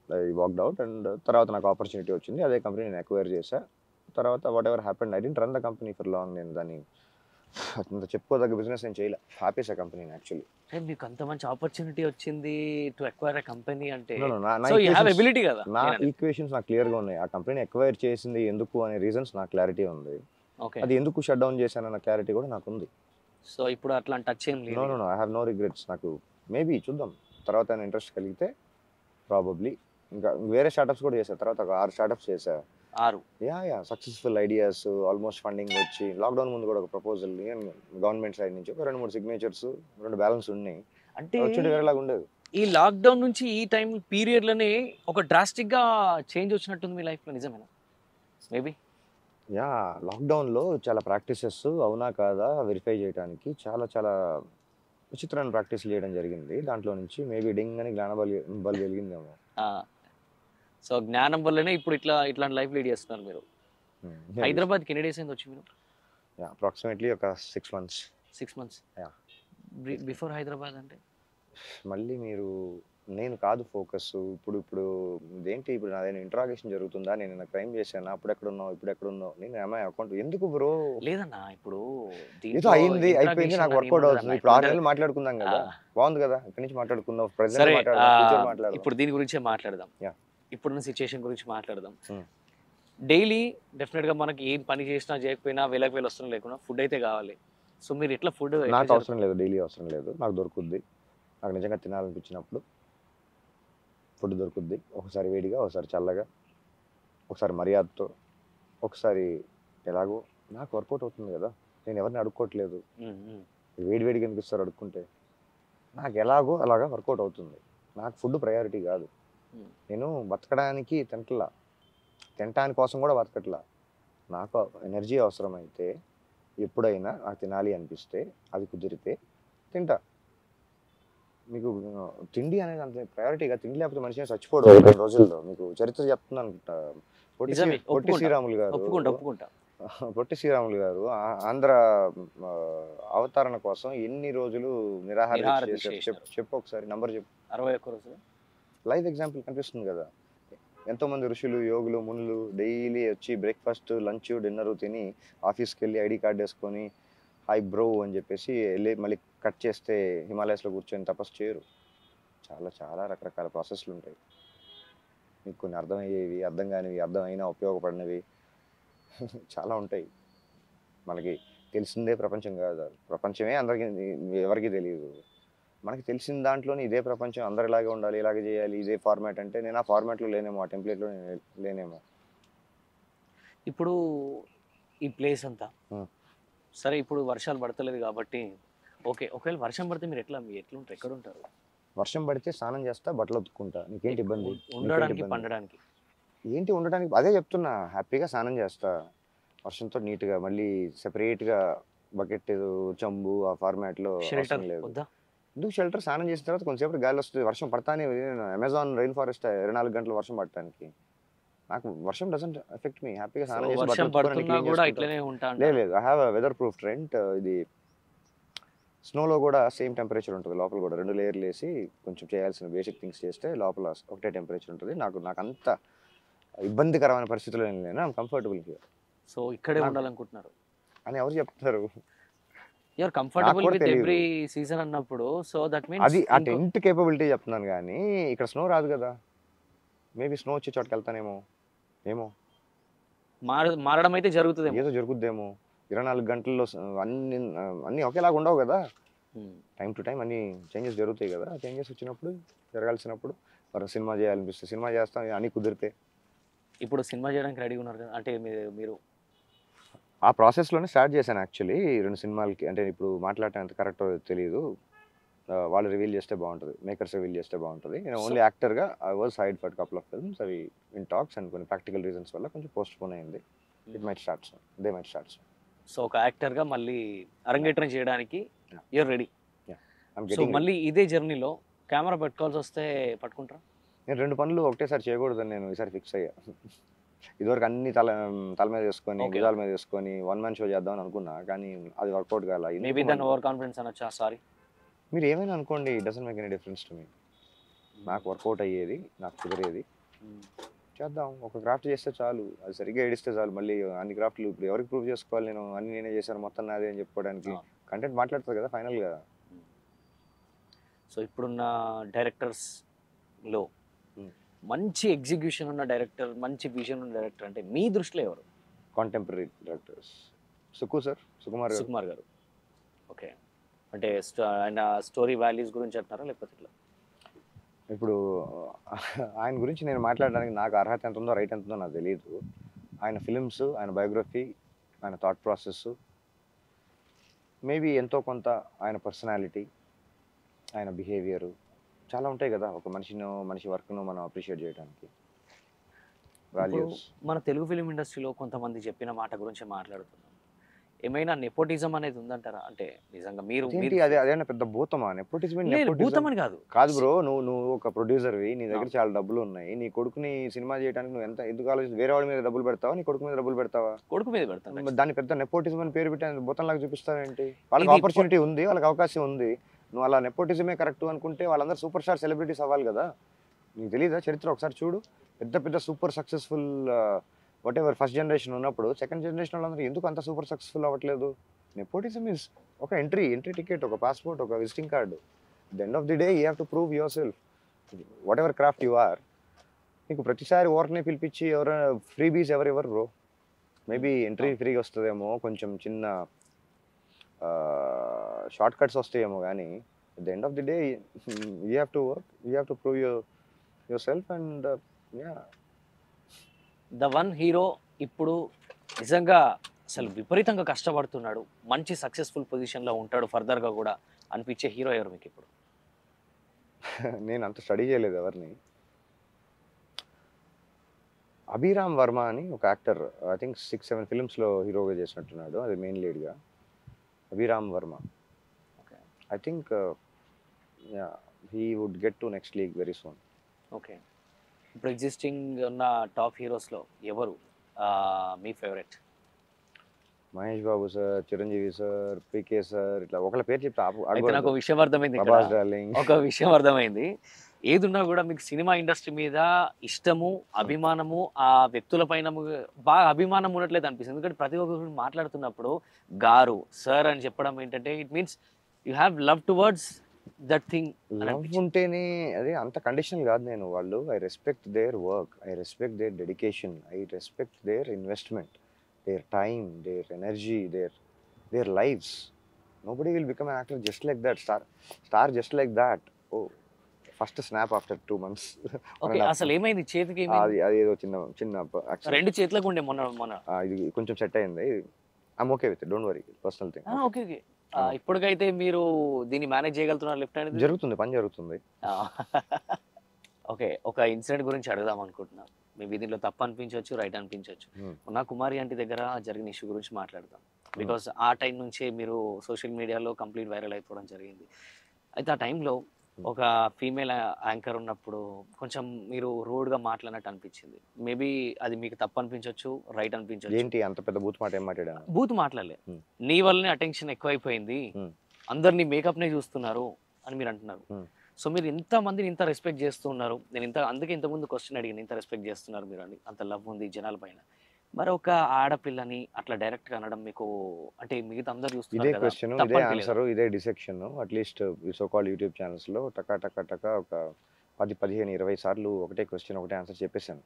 ఐ వాక్డ్ ఔట్ అండ్ తర్వాత నాకు ఆపర్చునిటీ వచ్చింది. అదే కంపెనీ నేను అక్వైర్ చేశా. తర్వాత whatever happened I didn't run the company for long. నేను దాన్ని అంత చెప్పుకోదగ్గ బిజినెస్ నేను చేయలే. ఆపేసా కంపెనీని యాక్చువల్లీ. మీకు అంత మంచి ఆపర్చునిటీ వచ్చింది టు అక్వైర్ ఎ కంపెనీ అంటే నో, నో. నా so you have equations ability కదా. నా ఈక్వేషన్స్ నాకు క్లియర్‌గా ఉన్నాయి. ఆ కంపెనీని అక్వైర్ చేసింది ఎందుకు అనే రీజన్స్ నాకు క్లారిటీ ఉంది. ఓకే. అది ఎందుకు షట్ డౌన్ చేశానన్న క్లారిటీ కూడా నాకుంది. సో ఇప్పుడు అట్లాంటి టచ్ ఏం నో, లేదు. No, no. I have no regrets. నాకు మేబీ చూద్దాం. తర్వాత ఏమైనా ఇంట్రెస్ట్ కలిగితే ప్రాబబ్లీ ఇంకా వేరే స్టార్టప్స్ కూడా చేశా. తర్వాత ఒక 6 స్టార్టప్స్ చేశా. 6 yeah! Successful ideas almost funding వచ్చి లాక్‌డౌన్ ముందు కూడా ఒక ప్రపోజల్ గవర్నమెంట్ సైడ్ నుంచి ఒక 2, 3 సిగ్నేచర్స్ 2 బ్యాలెన్స్ ఉన్నాయి. అంటే వచ్చుంటే వేరేలాగా ఉండేది. ఈ లాక్‌డౌన్ నుంచి ఈ టైం పీరియడ్‌లోనే ఒక డ్రాస్టిక్‌గా చేంజ్ వచ్చినట్టుంది మీ లైఫ్‌లో నిజమేనా? మేబీ. యాహ్! లాక్‌డౌన్‌లో చాలా ప్రాక్టీసెస్ అవునా కాదా వెరిఫై చేయడానికి చాలా చాలా విచిత్రమైన ప్రాక్టీస్‌లు చేయడం జరిగింది. దాంట్లో నుంచి మేబీ డింగ్ అని బల్బ్ వెలిగిందేమో. ఆ! సో జ్ఞానం వల్లనే ఇప్పుడు ఇట్లాంటి లైఫ్ లీడ్ చేస్తున్నారు మీరు. మేబీ. హైదరాబాద్‌కి ఎన్ని డేస్ అయింది వచ్చి మీరు? యాహ్! అప్రాక్సిమేట్‌లీ ఒక 6 months. 6 months. Yeah! Before Hyderabad అంటే? మళ్ళీ నేను కాదు ఫోకస్. ఇప్పుడు ఇదేంటి ఇప్పుడు నాదేమైనా ఇంటరాగేషన్ జరుగుతుందా? నేనేమైనా క్రైమ్ చేశానా? అప్పుడెక్కడున్నావు? ఇప్పుడెక్కడున్నావు? నేను అకౌంట్ ఎందుకు బ్రో? లేదన్నా ఇప్పుడు ఏదో దీంట్లో అయింది, అయిపోయింది. ఇంట్రాగేషన్ నాకు అని వర్కౌట్ అవుతుంది. ఏముండదన్న. ఇప్పుడు 6 ఇప్పుడు నెలలు మాట్లాడుకుందాం కదా! బాగుంది కదా! ఇక్కడి నుంచి మాట్లాడుకుందాం. ప్రెజెంట్ సరే మాట్లాడదాం. ఫ్యూచర్ మాట్లాడదాం. ఇప్పుడు దీని గురించే మాట్లాడదాం. యాహ్! ఇప్పుడున్న సిచ్యుయేషన్ గురించి మాట్లాడదాం. హ్మ్. డైలీ డెఫినెట్‌గా మనకి ఏం పని చేసినా చేయకపోయినా వేలకు వేలు వస్తున్నా లేకున్నా ఫుడ్ అయితే కావాలి. సో మీరు ఎట్లా ఫుడ్ నాకు అవసరం లేదు. డైలీ అవసరం లేదు. నాకు దొరుకుద్ది. నాకు నిజంగా తినాలనిపించినప్పుడు ఫుడ్ దొరుకుద్ది. ఒకసారి వేడిగా, ఒకసారి చల్లగా, ఒకసారి మర్యాదతో, ఒకసారి ఎలాగో నాకు వర్కౌట్ అవుతుంది కదా! నేను ఎవరిని అడుక్కోవట్లేదు. వేడి వేడిగా ఎందుకు ఇస్తారు అడుక్కుంటే? నాకు ఎలాగో అలాగా వర్కౌట్ అవుతుంది. నాకు ఫుడ్ ప్రయారిటీ కాదు. నేను బతకడానికి తినటాని కోసం కూడా బతకట్లా. నాకు ఎనర్జీ అవసరమైతే ఎప్పుడైనా నాకు తినాలి అనిపిస్తే అది కుదిరితే తింటా. మీకు తిండి అనేది అంత ప్రయారిటీగా తిండి లేకపోతే మనిషి చచ్చిపోడు 2 రోజుల్లో. మీకు చరిత్ర చెప్తున్నాను అనుకుంటా. నిజమే. పొట్టి శ్రీరాములు గారు ఒప్పుకుంటా. పొట్టి శ్రీరాములు గారు ఆంధ్ర అవతరణ కోసం ఎన్ని రోజులు నిరాహార నిరాహార దీక్ష దీక్ష చేశారు? చెప్పు ఒకసారి నంబర్ చెప్పు. 61 రోజులు. లైవ్ ఎగ్జాంపుల్ కనిపిస్తుంది కదా! ఎంతోమంది ఋషులు, యోగులు, మునులు డైలీ వచ్చి బ్రేక్‌ఫాస్ట్, లంచ్, డిన్నర్ తిని ఆఫీస్‌కెళ్ళి ఐడీ కార్డ్ ఏసుకొని హాయ్ బ్రో అని చెప్పేసి వెళ్ళి మళ్ళీ కట్ చేస్తే హిమాలయాస్‌లో కూర్చొని తపస్సు చేయరు. చాలా చాలా రకరకాల ప్రాసెస్‌లు ఉంటాయి. మీకు కొన్ని అర్థమయ్యేవి, అర్థం కానివి, అర్థమైనా ఉపయోగపడినవి చాలా ఉంటాయి. మనకి తెలిసిందే ప్రపంచం కాదు. ప్రపంచమే అందరికీ ఎవరికీ తెలీదు. మనకి తెలిసిన దాంట్లోనే ఇదే ప్రపంచం అందరు ఇలాగే ఉండాలి, ఇలాగే చేయాలి, ఇదే ఫార్మాట్ అంటే నేను ఆ ఫార్మాట్‌లో లేనేమో, ఆ టెంప్లేట్‌లో నేను లేనేమో. ఇప్పుడు ఈ ప్లేస్ అంతా హ్మ్. సరే ఇప్పుడు వర్షాలు పడతలేదు కాబట్టి ఓకే. ఒకవేళ వర్షం పడితే మీరు ఎట్లుంటారు? ఎక్కడుంటారు? వర్షం పడితే స్నానం చేస్తా, బట్టలు ఉతుక్కుంటా, నీకేంటి ఇబ్బంది? ఉండడానికి పండడానికి ఏంటి ఉండడానికి? అదే చెప్తున్నా, హ్యాపీగా స్నానం చేస్తా వర్షంతో నీట్గా, మళ్ళీ సెపరేట్గా బకెట్ చెంబు ఆ ఫార్మాట్లో అవసరం లేదు. ఎందుకు షెల్టర్? స్నానం చేసిన తర్వాత కొంచెంసేపు గాలి వస్తుంది, వర్షం పడతానే. అమెజాన్ రైన్ ఫారెస్ట్ 24 గంటలు వర్షం పడటానికి. నాకు వర్షం డజంట్ ఎఫెక్ట్ మీ. హ్యాపీగా స్నానం చేసి లేదు. I have weatherproof tent. ఇది స్నోలో కూడా సేమ్ టెంపరేచర్ ఉంటుంది లోపల కూడా. 2 లేయర్లు వేసి కొంచెం చేయాల్సిన బేసిక్ థింగ్స్ చేస్తే లోపల ఒకటే టెంపరేచర్ ఉంటుంది. నాకు అంత ఇబ్బందికరమైన పరిస్థితుల్లో ఏం లేను. I'm comfortable here. సో ఇక్కడే ఉండాలనుకుంటున్నారు అని ఎవరు చెప్తారు? You're comfortable with every season అన్నప్పుడు. సో దట్ మీన్స్ అది ఆ టెంట్ కేపబిలిటీ చెప్తున్నాను, కానీ ఇక్కడ స్నో రాదు కదా. మేబీ స్నో వచ్చే చోటుకి వెళ్తానేమో, ఏమో మారడం అయితే జరుగుతుంది, ఏదో జరుగుద్దేమో. 24 గంటల్లో అన్నీ ఒకేలాగా ఉండవు కదా. టైం టు టైం అన్ని చేంజెస్ జరుగుతాయి కదా. ఆ చేంజెస్ వచ్చినప్పుడు, జరగాల్సినప్పుడు మరి సినిమా చేయాలనిపిస్తే సినిమా చేస్తాం, అన్నీ కుదిరితే. ఇప్పుడు సినిమా చేయడానికి రెడీగా ఉన్నారు కదా, అంటే మీరు ఆ ప్రాసెస్లోనే స్టార్ట్ చేశాను యాక్చువల్లీ 2 సినిమాలకి. అంటే ఇప్పుడు మాట్లాడటం ఎంత కరెక్టో తెలియదు, వాళ్ళు రివీల్ చేస్తే బాగుంటుంది, మేకర్స్ రివీల్ చేస్తే బాగుంటుంది. నేను ఓన్లీ యాక్టర్గా I was hide for couple of films. అవి ఇన్ టాక్స్ అండ్ కొన్ని ప్రాక్టికల్ రీజన్స్ వల్ల కొంచెం పోస్ట్ పోన్ అయింది. It might start soon, they might start soon. So ఒక యాక్టర్గా మళ్ళీ అరంగేట్రం చేయడానికి యూఆర్ రెడీ. సో మళ్ళీ ఇదే జర్నీలో కెమెరా పెట్టుకోవాల్సి వస్తే పట్టుకుంటారా? నేను 2 పనులు ఒకటేసారి చేయకూడదని నేను ఈసారి ఫిక్స్ అయ్యా. ఇదివరకు అన్ని తల మీద వేసుకొని, భుజాల మీద వేసుకొని 1 man షో చేద్దామని అనుకున్నా, కానీ అది వర్కౌట్ కాల. మేబీ దాన్ని ఓవర్ కాన్ఫిడెన్స్ అనొచ్చా? సారీ, మీరు ఏమైనా అనుకోండి, it doesn't make any difference to me. నాకు వర్కౌట్ అయ్యేది, నాకు కుదిరేది చేద్దాం. ఒక క్రాఫ్ట్ చేస్తే చాలు, అది సరిగ్గా ఏడిస్తే చాలు. మళ్ళీ అన్ని క్రాఫ్ట్లు ఇప్పుడు ఎవరికి ప్రూవ్ చేసుకోవాలి? నేను అన్ని నేనే చేశాను, మొత్తం నాదే అని చెప్పుకోవడానికి కంటెంట్ మాట్లాడుతుంది కదా ఫైనల్గా. సో ఇప్పుడున్న డైరెక్టర్స్లో మంచి ఎగ్జిక్యూషన్ ఉన్న డైరెక్టర్, మంచి విజన్ ఉన్న డైరెక్టర్ అంటే మీ దృష్టిలో ఎవరు? కాంటెంపరీ డైరెక్టర్స్ సుకుమార్ గారు. ఓకే, అంటే ఆయన స్టోరీ వాల్యూస్ గురించి అంటున్నారా, లేకపోతే ఇట్లా? ఇప్పుడు ఆయన గురించి నేను మాట్లాడడానికి నాకు అర్హత ఎంత ఉందో, రైట్ ఎంత ఉందో నాకు తెలియదు. ఆయన ఫిలిమ్స్, ఆయన బయోగ్రఫీ, ఆయన థాట్ ప్రాసెస్, మేబీ ఎంతో కొంత ఆయన పర్సనాలిటీ, ఆయన బిహేవియరు చాలా ఉంటాయి కదా ఒక మనిషి వర్క్ను మనం అప్రిషియేట్ చేయడానికి. వాల్యూస్. మన తెలుగు ఫిలిం ఇండస్ట్రీలో కొంతమంది చెప్పిన మాట గురించి మాట్లాడుతున్నాం. ఏమైనా నెపోటిజం అనేది ఉందంటారా? అంటే నిజంగా మీరు అదేనా పెద్ద భూతమా? నెపోటిజం భూతమని కాదు బ్రో. నువ్వు ఒక ప్రొడ్యూసర్వి, నీ దగ్గర చాలా డబ్బులు ఉన్నాయి, నీ కొడుకుని సినిమా చేయడానికి నువ్వు ఎందుకు ఆలోచించి వేరే వాళ్ళ మీద డబ్బులు పెడతావా, నీ కొడుకు మీద డబ్బులు పెడతావా? కొడుకు మీద పెడతావు. దాన్ని పెద్ద నెపోటిజం అని పేరు పెట్టి భూతంలాగా చూపిస్తావేంటి? వాళ్ళకి ఆపర్చునిటీ ఉంది, వాళ్ళకి అవకాశం ఉంది. నువ్వు అలా నెపోటిజమే కరెక్ట్ అనుకుంటే వాళ్ళందరూ సూపర్ స్టార్ సెలబ్రిటీస్ అవ్వాలి కదా. నీకు తెలీదా చరిత్ర? ఒకసారి చూడు, పెద్ద super successful whatever first generation ఉన్నప్పుడు సెకండ్ జనరేషన్ వాళ్ళందరూ ఎందుకు అంత సూపర్ సక్సెస్ఫుల్ అవ్వట్లేదు? నెపోటిజం ఇస్ ఒక ఎంట్రీ టికెట్, ఒక పాస్పోర్ట్, ఒక visiting card. The end of the day you have to prove yourself, whatever craft you are. నీకు ప్రతిసారి ఓవర్నే పిలిపించి ఎవరైనా ఫ్రీబీస్ ఎవరు బ్రో? మేబీ ఎంట్రీ ఫ్రీగా వస్తుందేమో, కొంచెం చిన్న షార్ట్ కట్స్ వస్తాయేమో, కానీ at the end of the day you have to work, you have to prove yourself and yeah. The one hero ఇప్పుడు నిజంగా అసలు విపరీతంగా కష్టపడుతున్నాడు, మంచి సక్సెస్ఫుల్ పొజిషన్లో ఉంటాడు ఫర్దర్గా కూడా అనిపించే హీరో ఎవరు మీకు ఇప్పుడు? నేను అంత స్టడీ చేయలేదు ఎవరిని. అభిరామ్ వర్మ అని ఒక యాక్టర్, ఐ థింక్ 6-7 ఫిల్మ్స్లో హీరోగా చేసినట్టున్నాడు, అది మెయిన్ లీడ్గా. Abhiram Varma, I think he would get to next league very soon. Okay, ఇప్పుడు ఎగ్జిస్టింగ్ ఉన్న టాప్ హీరోస్లో ఎవరు మీ favourite? Mahesh Babu sir, Chiranjeevi sir, PK sir, ఇట్లా ఒకళ్ళ పేరు చెప్తే నాకు విషయం అర్థమైంది, ఒక విషయం అర్థమైంది. ఏదున్నా కూడా మీకు సినిమా ఇండస్ట్రీ మీద ఇష్టము, అభిమానము, ఆ వ్యక్తుల పైన బాగా అభిమానం ఉన్నట్లయితే అనిపిస్తుంది. ఎందుకంటే ప్రతి ఒక్కరు మాట్లాడుతున్నప్పుడు గారు సార్ అని చెప్పడం ఏంటంటే it means you have love towards that thing. Love ఉంటేనే అదే, అంత కండిషన్ కాదు నేను. వాళ్ళు I respect their work, I respect their dedication, I respect their investment, their time, their energy, their lives. Nobody will become an actor just like that, star just like that. Oh, first snap after 2 months. Okay, అసలు ఏమైంది చేతికి? ఏమైంది? అది ఏదో చిన్న రెండు చేతులకు ఉండే మొన్న ఇది కొంచెం సెట్ అయింది. I'm okay with it, don't worry, personal thing. Okay okay, ఇప్పటికైతే మీరు దీన్ని మేనేజ్ చేయగలుగుతున్నారు లెఫ్ట్ హ్యాండ్? జరుగుతుంది, పని జరుగుతుంది. ఓకే, ఒక ఇన్సిడెంట్ గురించి అడుగుదాం అనుకుంటున్నాను. మేబీ దీంట్లో తప్పు అనిపించవచ్చు, రైట్ అనిపించవచ్చు. నా కుమారి ఆంటీ దగ్గర జరిగిన ఇష్యూ గురించి మాట్లాడదాం. బికాస్ ఆ టైం నుంచే మీరు సోషల్ మీడియాలో కంప్లీట్ వైరల్ అయిపోవడం జరిగింది. అయితే ఆ టైంలో ఒక ఫీమేల్ యాంకర్ ఉన్నప్పుడు కొంచెం మీరు రూడ్గా మాట్లాడినట్టు అనిపించింది. మేబీ అది మీకు తప్పు అనిపించవచ్చు, రైట్ అనిపించవచ్చు. ఏంటి అంత పెద్ద బూత్ మాట ఏం మాట్లాడాను? బూత్ మాట్లాడలే, నీ వల్లనే అటెన్షన్ ఎక్కువైపోయింది, అందరు నీ మేకప్నే చూస్తున్నారు అని మీరు అంటున్నారు. సో మీరు ఇంతమందిని ఇంత రెస్పెక్ట్ చేస్తున్నారు, నేను అందుకే ఇంతకుముందు క్వశ్చన్ అడిగాను, ఇంత రెస్పెక్ట్ చేస్తున్నారు మీరు అని, అంత లవ్ ఉంది జనాల పైన. మరి ఒక ఆడపిల్లని అట్లా డైరెక్ట్ గా అనడం మీకు అంటే మిగతా అందరు ఇదే చూస్తున్నారు కదా, క్వశ్చన్, తప్పు ఇదే అనిపించలేదా? ఆన్సర్, ఇదే డిసెక్షన్ అట్లీస్ట్ ఈ సో కాల్డ్ యూట్యూబ్ ఛానల్స్లో టకా టకా టకా ఒక 10, 15, 20 సార్లు ఒకటే క్వశ్చన్ ఒకటే ఆన్సర్ చెప్పేశాను.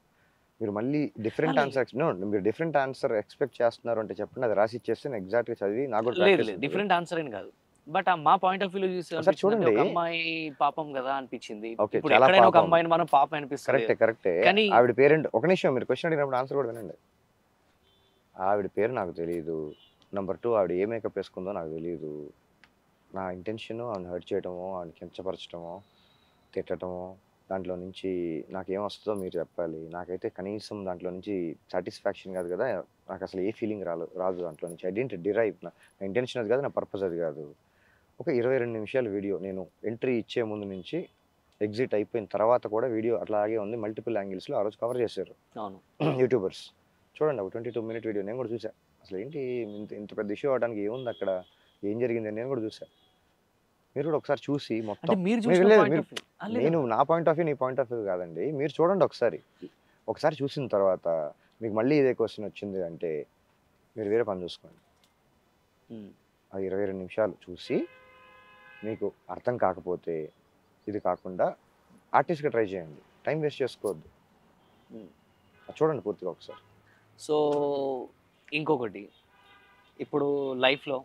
మీరు మళ్ళీ డిఫరెంట్ అలాగే. ఆన్సర్ మీరు డిఫరెంట్ ఆన్సర్ ఎక్స్పెక్ట్ చేస్తున్నారు అంటే చెప్పండి, అది రాసి ఇచ్చేస్తే నేను ఎగ్జాక్ట్గా చదివి నాకు కూడా లేదు practice లేదు, ఉంటుంది. డిఫరెంట్ ఆన్సర్ ఏం కాదు. బట్ మా పాయింట్ ఆఫ్ వ్యూ చూసి ఒకసారి అనిపించింది అంటే, ఒక చూడండి. అమ్మాయి పాపం కదా అనిపించింది. ఓకే, ఇప్పుడు చాలా ఎక్కడైనా ఒక పాపం. అమ్మాయిని మనం పాపం అనిపిస్తుంది. కరెక్టే కరెక్టే. కానీ ఆవిడ పేరెంట్, ఒక నిమిషం, మీరు క్వశ్చన్ అడిగినప్పుడు ఆన్సర్ కూడా వినండి. ఆవిడ పేరు నాకు తెలియదు. నెంబర్ 2, ఆవిడ ఏ మేకప్ వేసుకుందో నాకు తెలియదు. నా ఇంటెన్షన్ ఆవిడని హర్ట్ చేయడమో, ఆవిడని కించపరచడమో, తిట్టడమో, దాంట్లో నుంచి నాకేం వస్తుందో మీరు చెప్పాలి. నాకైతే కనీసం దాంట్లో నుంచి సాటిస్ఫాక్షన్ కాదు కదా, నాకు అసలు ఏ ఫీలింగ్ రాదు దాంట్లో నుంచి. I didn't derive. నా ఇంటెన్షన్ అది కాదు, నా పర్పస్ అది కాదు. ఒక 22 నిమిషాల వీడియో నేను ఎంట్రీ ఇచ్చే ముందు నుంచి ఎగ్జిట్ అయిపోయిన తర్వాత కూడా వీడియో అట్లాగే ఉంది. మల్టిపుల్ యాంగిల్స్లో ఆ రోజు కవర్ చేశారు అవును, యూట్యూబర్స్. చూడండి, ఒక 22 మినిట్ వీడియో నేను కూడా చూసా. అసలు ఏంటి ఇంత పెద్ద ఇష్యూ అవడానికి ఏముంది అక్కడ, ఏం జరిగింది నేను కూడా చూసా. మీరు కూడా ఒకసారి చూసి అంటే మొత్తం మీరు చూసిన లేదు, point మీరు- of view. లేదు. నేను నా పాయింట్ ఆఫ్ వ్యూ, నీ పాయింట్ ఆఫ్ వ్యూ కాదండి, మీరు చూడండి ఒకసారి చూసిన తర్వాత మీకు మళ్ళీ ఇదే క్వశ్చన్ వచ్చింది అంటే మీరు వేరే పని చూసుకోండి. ఉమ్. ఆ 22 నిమిషాలు చూసి మీకు అర్థం కాకపోతే ఇది కాకుండా ఆర్టిస్ట్గా ట్రై చేయండి, టైం వేస్ట్ చేసుకోవద్దు. ఉమ్. అది చూడండి పూర్తిగా ఒకసారి. సో ఇంకొకటి, ఇప్పుడు లైఫ్లో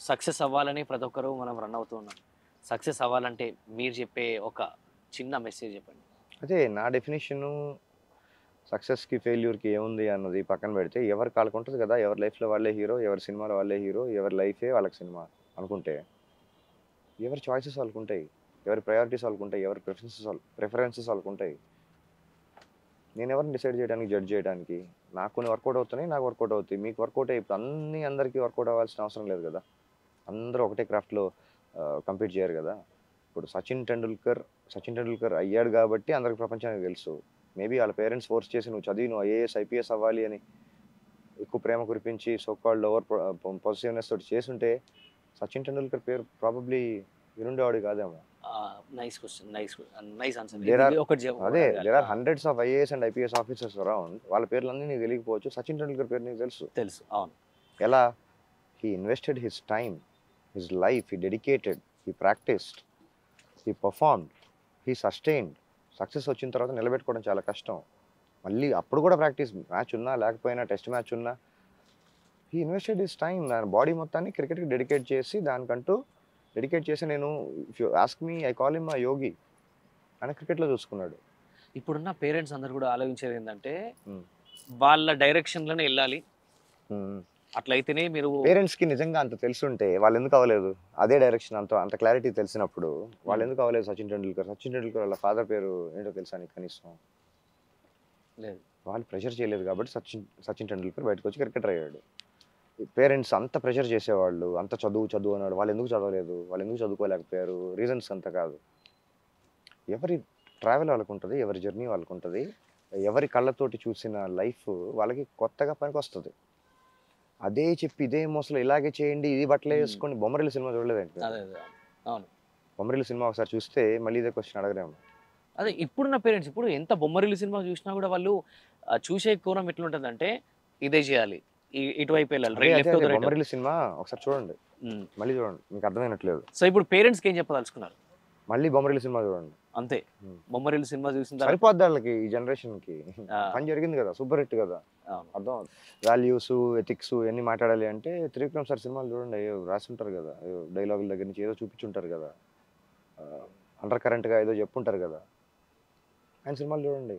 సక్సెస్ అవ్వాలని ప్రతి ఒక్కరు మనం రన్ అవుతూ ఉన్నాం. సక్సెస్ అవ్వాలంటే మీరు చెప్పే ఒక చిన్న మెసేజ్ చెప్పండి. అదే నా డెఫినేషను. సక్సెస్కి ఫెయిల్యూర్కి ఏముంది అన్నది పక్కన పెడితే ఎవరి కాళ్ళకు ఉంటుంది కదా, ఎవరి లైఫ్లో వాళ్ళే హీరో, ఎవరి సినిమాలో వాళ్ళే హీరో, ఎవరి లైఫే వాళ్ళకి సినిమా అనుకుంటే ఎవరి చాయిసెస్ వాళ్ళకు ఉంటాయి, ఎవరి ప్రయారిటీస్ వాళ్ళకు ఉంటాయి, ఎవరి ప్రిఫరెన్సెస్ వాళ్ళకు ఉంటాయి. నేను ఎవరిని డిసైడ్ చేయడానికి, జడ్జ్ చేయడానికి? నాకు కొన్ని వర్కౌట్ అవుతున్నాయి, నాకు వర్కౌట్ అవుతాయి, మీకు వర్కౌట్ అయ్యి ఇప్పుడు అందరికీ వర్కౌట్ అవ్వాల్సిన అవసరం లేదు కదా. అందరూ ఒకటే క్రాఫ్ట్లో కంపీట్ చేయరు కదా. ఇప్పుడు సచిన్ టెండూల్కర్ అయ్యాడు కాబట్టి అందరికి ప్రపంచానికి తెలుసు. మేబీ వాళ్ళ పేరెంట్స్ ఫోర్స్ చేసి నువ్వు చదివి నువ్వు ఐఏఎస్ ఐపీఎస్ అవ్వాలి అని ఎక్కువ ప్రేమ కురిపించి సోకాల్డ్ ఓవర్ పొజిటివ్నెస్ తోటి చేస్తుంటే సచిన్ టెండూల్కర్ పేరు ప్రాబబ్లీ వినుండేవాడు కాదేమో. Nice question, nice answer. అదే there are hundreds of IAS and IPS officers around. వాళ్ళ పేర్లన్నీ నీకు తెలియకపోవచ్చు, సచిన్ టెండూల్కర్ పేరు నీకు తెలుసు. అవును. ఎలా? He invested his time, his life, he dedicated, he practised, he performed, he sustained. Success వచ్చిన తర్వాత నిలబెట్టుకోవడం చాలా కష్టం. మళ్ళీ అప్పుడు కూడా ప్రాక్టీస్, మ్యాచ్ ఉన్నా లేకపోయినా, టెస్ట్ మ్యాచ్ ఉన్నా he invested his time, body మొత్తాన్ని క్రికెట్కి డెడికేట్ చేసి నేను if you ask me I call him my yogi. ఆయన క్రికెట్లో చూసుకున్నాడు. ఇప్పుడున్న పేరెంట్స్ అందరు కూడా ఆలోచించేది ఏంటంటే వాళ్ళ డైరెక్షన్లోనే వెళ్ళాలి, అట్లయితేనే మీరు. పేరెంట్స్కి నిజంగా అంత తెలుసుంటే వాళ్ళు ఎందుకు అవ్వలేదు? అదే డైరెక్షన్ అంత క్లారిటీ తెలిసినప్పుడు వాళ్ళు ఎందుకు అవ్వలేదు? సచిన్ టెండూల్కర్ వాళ్ళ ఫాదర్ పేరు ఏంటో తెలుసా నీకు కనీసం? లేదు. వాళ్ళు ప్రెషర్ చేయలేదు కాబట్టి సచిన్ టెండూల్కర్ బయటకు వచ్చి క్రికెటర్ అయ్యాడు. పేరెంట్స్ అంత ప్రెషర్ చేసేవాళ్ళు, అంత చదువు అన్నాడు, వాళ్ళు ఎందుకు చదవలేదు, వాళ్ళు ఎందుకు చదువుకోలేకపోయారు? రీజన్స్ అంత కాదు. ఎవరి ట్రావెల్ వాళ్ళకు ఉంటుంది, ఎవరి జర్నీ వాళ్ళకు ఉంటుంది, ఎవరి కళ్ళతోటి చూసిన లైఫ్ వాళ్ళకి కొత్తగా పనికి వస్తుంది. అదే చెప్పి ఇదే మోసలో ఇలాగే చేయండి, ఇది బట్టలే వేసుకొని. బొమ్మరిల్లు సినిమా చూడలేదండి? అవును, బొమ్మరిల్లు సినిమా ఒకసారి చూస్తే మళ్ళీ ఇదే క్వశ్చన్ అడగరేమో. అదే ఇప్పుడున్న పేరెంట్స్ ఇప్పుడు ఎంత బొమ్మరిల్లు సినిమా చూసినా కూడా వాళ్ళు చూసే కోణం ఎట్లుంటుందంటే ఇదే చేయాలి, ఇటువైపు వెళ్ళాలి. బొమ్మరిల్లు సినిమా ఒకసారి చూడండి, మళ్ళీ చూడండి, మీకు అర్థమైనట్లేదు. సో ఇప్పుడు పేరెంట్స్కి ఏం చెప్పదలుచుకున్నారు? మళ్ళీ బొమ్మరిల్లు సినిమా చూడండి, అంతే. బొమ్మరిల్లు సినిమా చూసిన తర్వాత సరిపోద్ది వాళ్ళకి. ఈ జనరేషన్కి పని జరిగింది కదా, సూపర్ హిట్ కదా, అర్థం. వాల్యూస్, ఎథిక్స్ ఇవన్నీ మాట్లాడాలి అంటే త్రివిక్రమ్ సార్ సినిమాలు చూడండి, రాసి ఉంటారు కదా, డైలాగుల దగ్గర నుంచి ఏదో చూపించుంటారు కదా, అండర్ కరెంట్గా ఏదో చెప్పుంటారు కదా. ఆయన సినిమాలు చూడండి,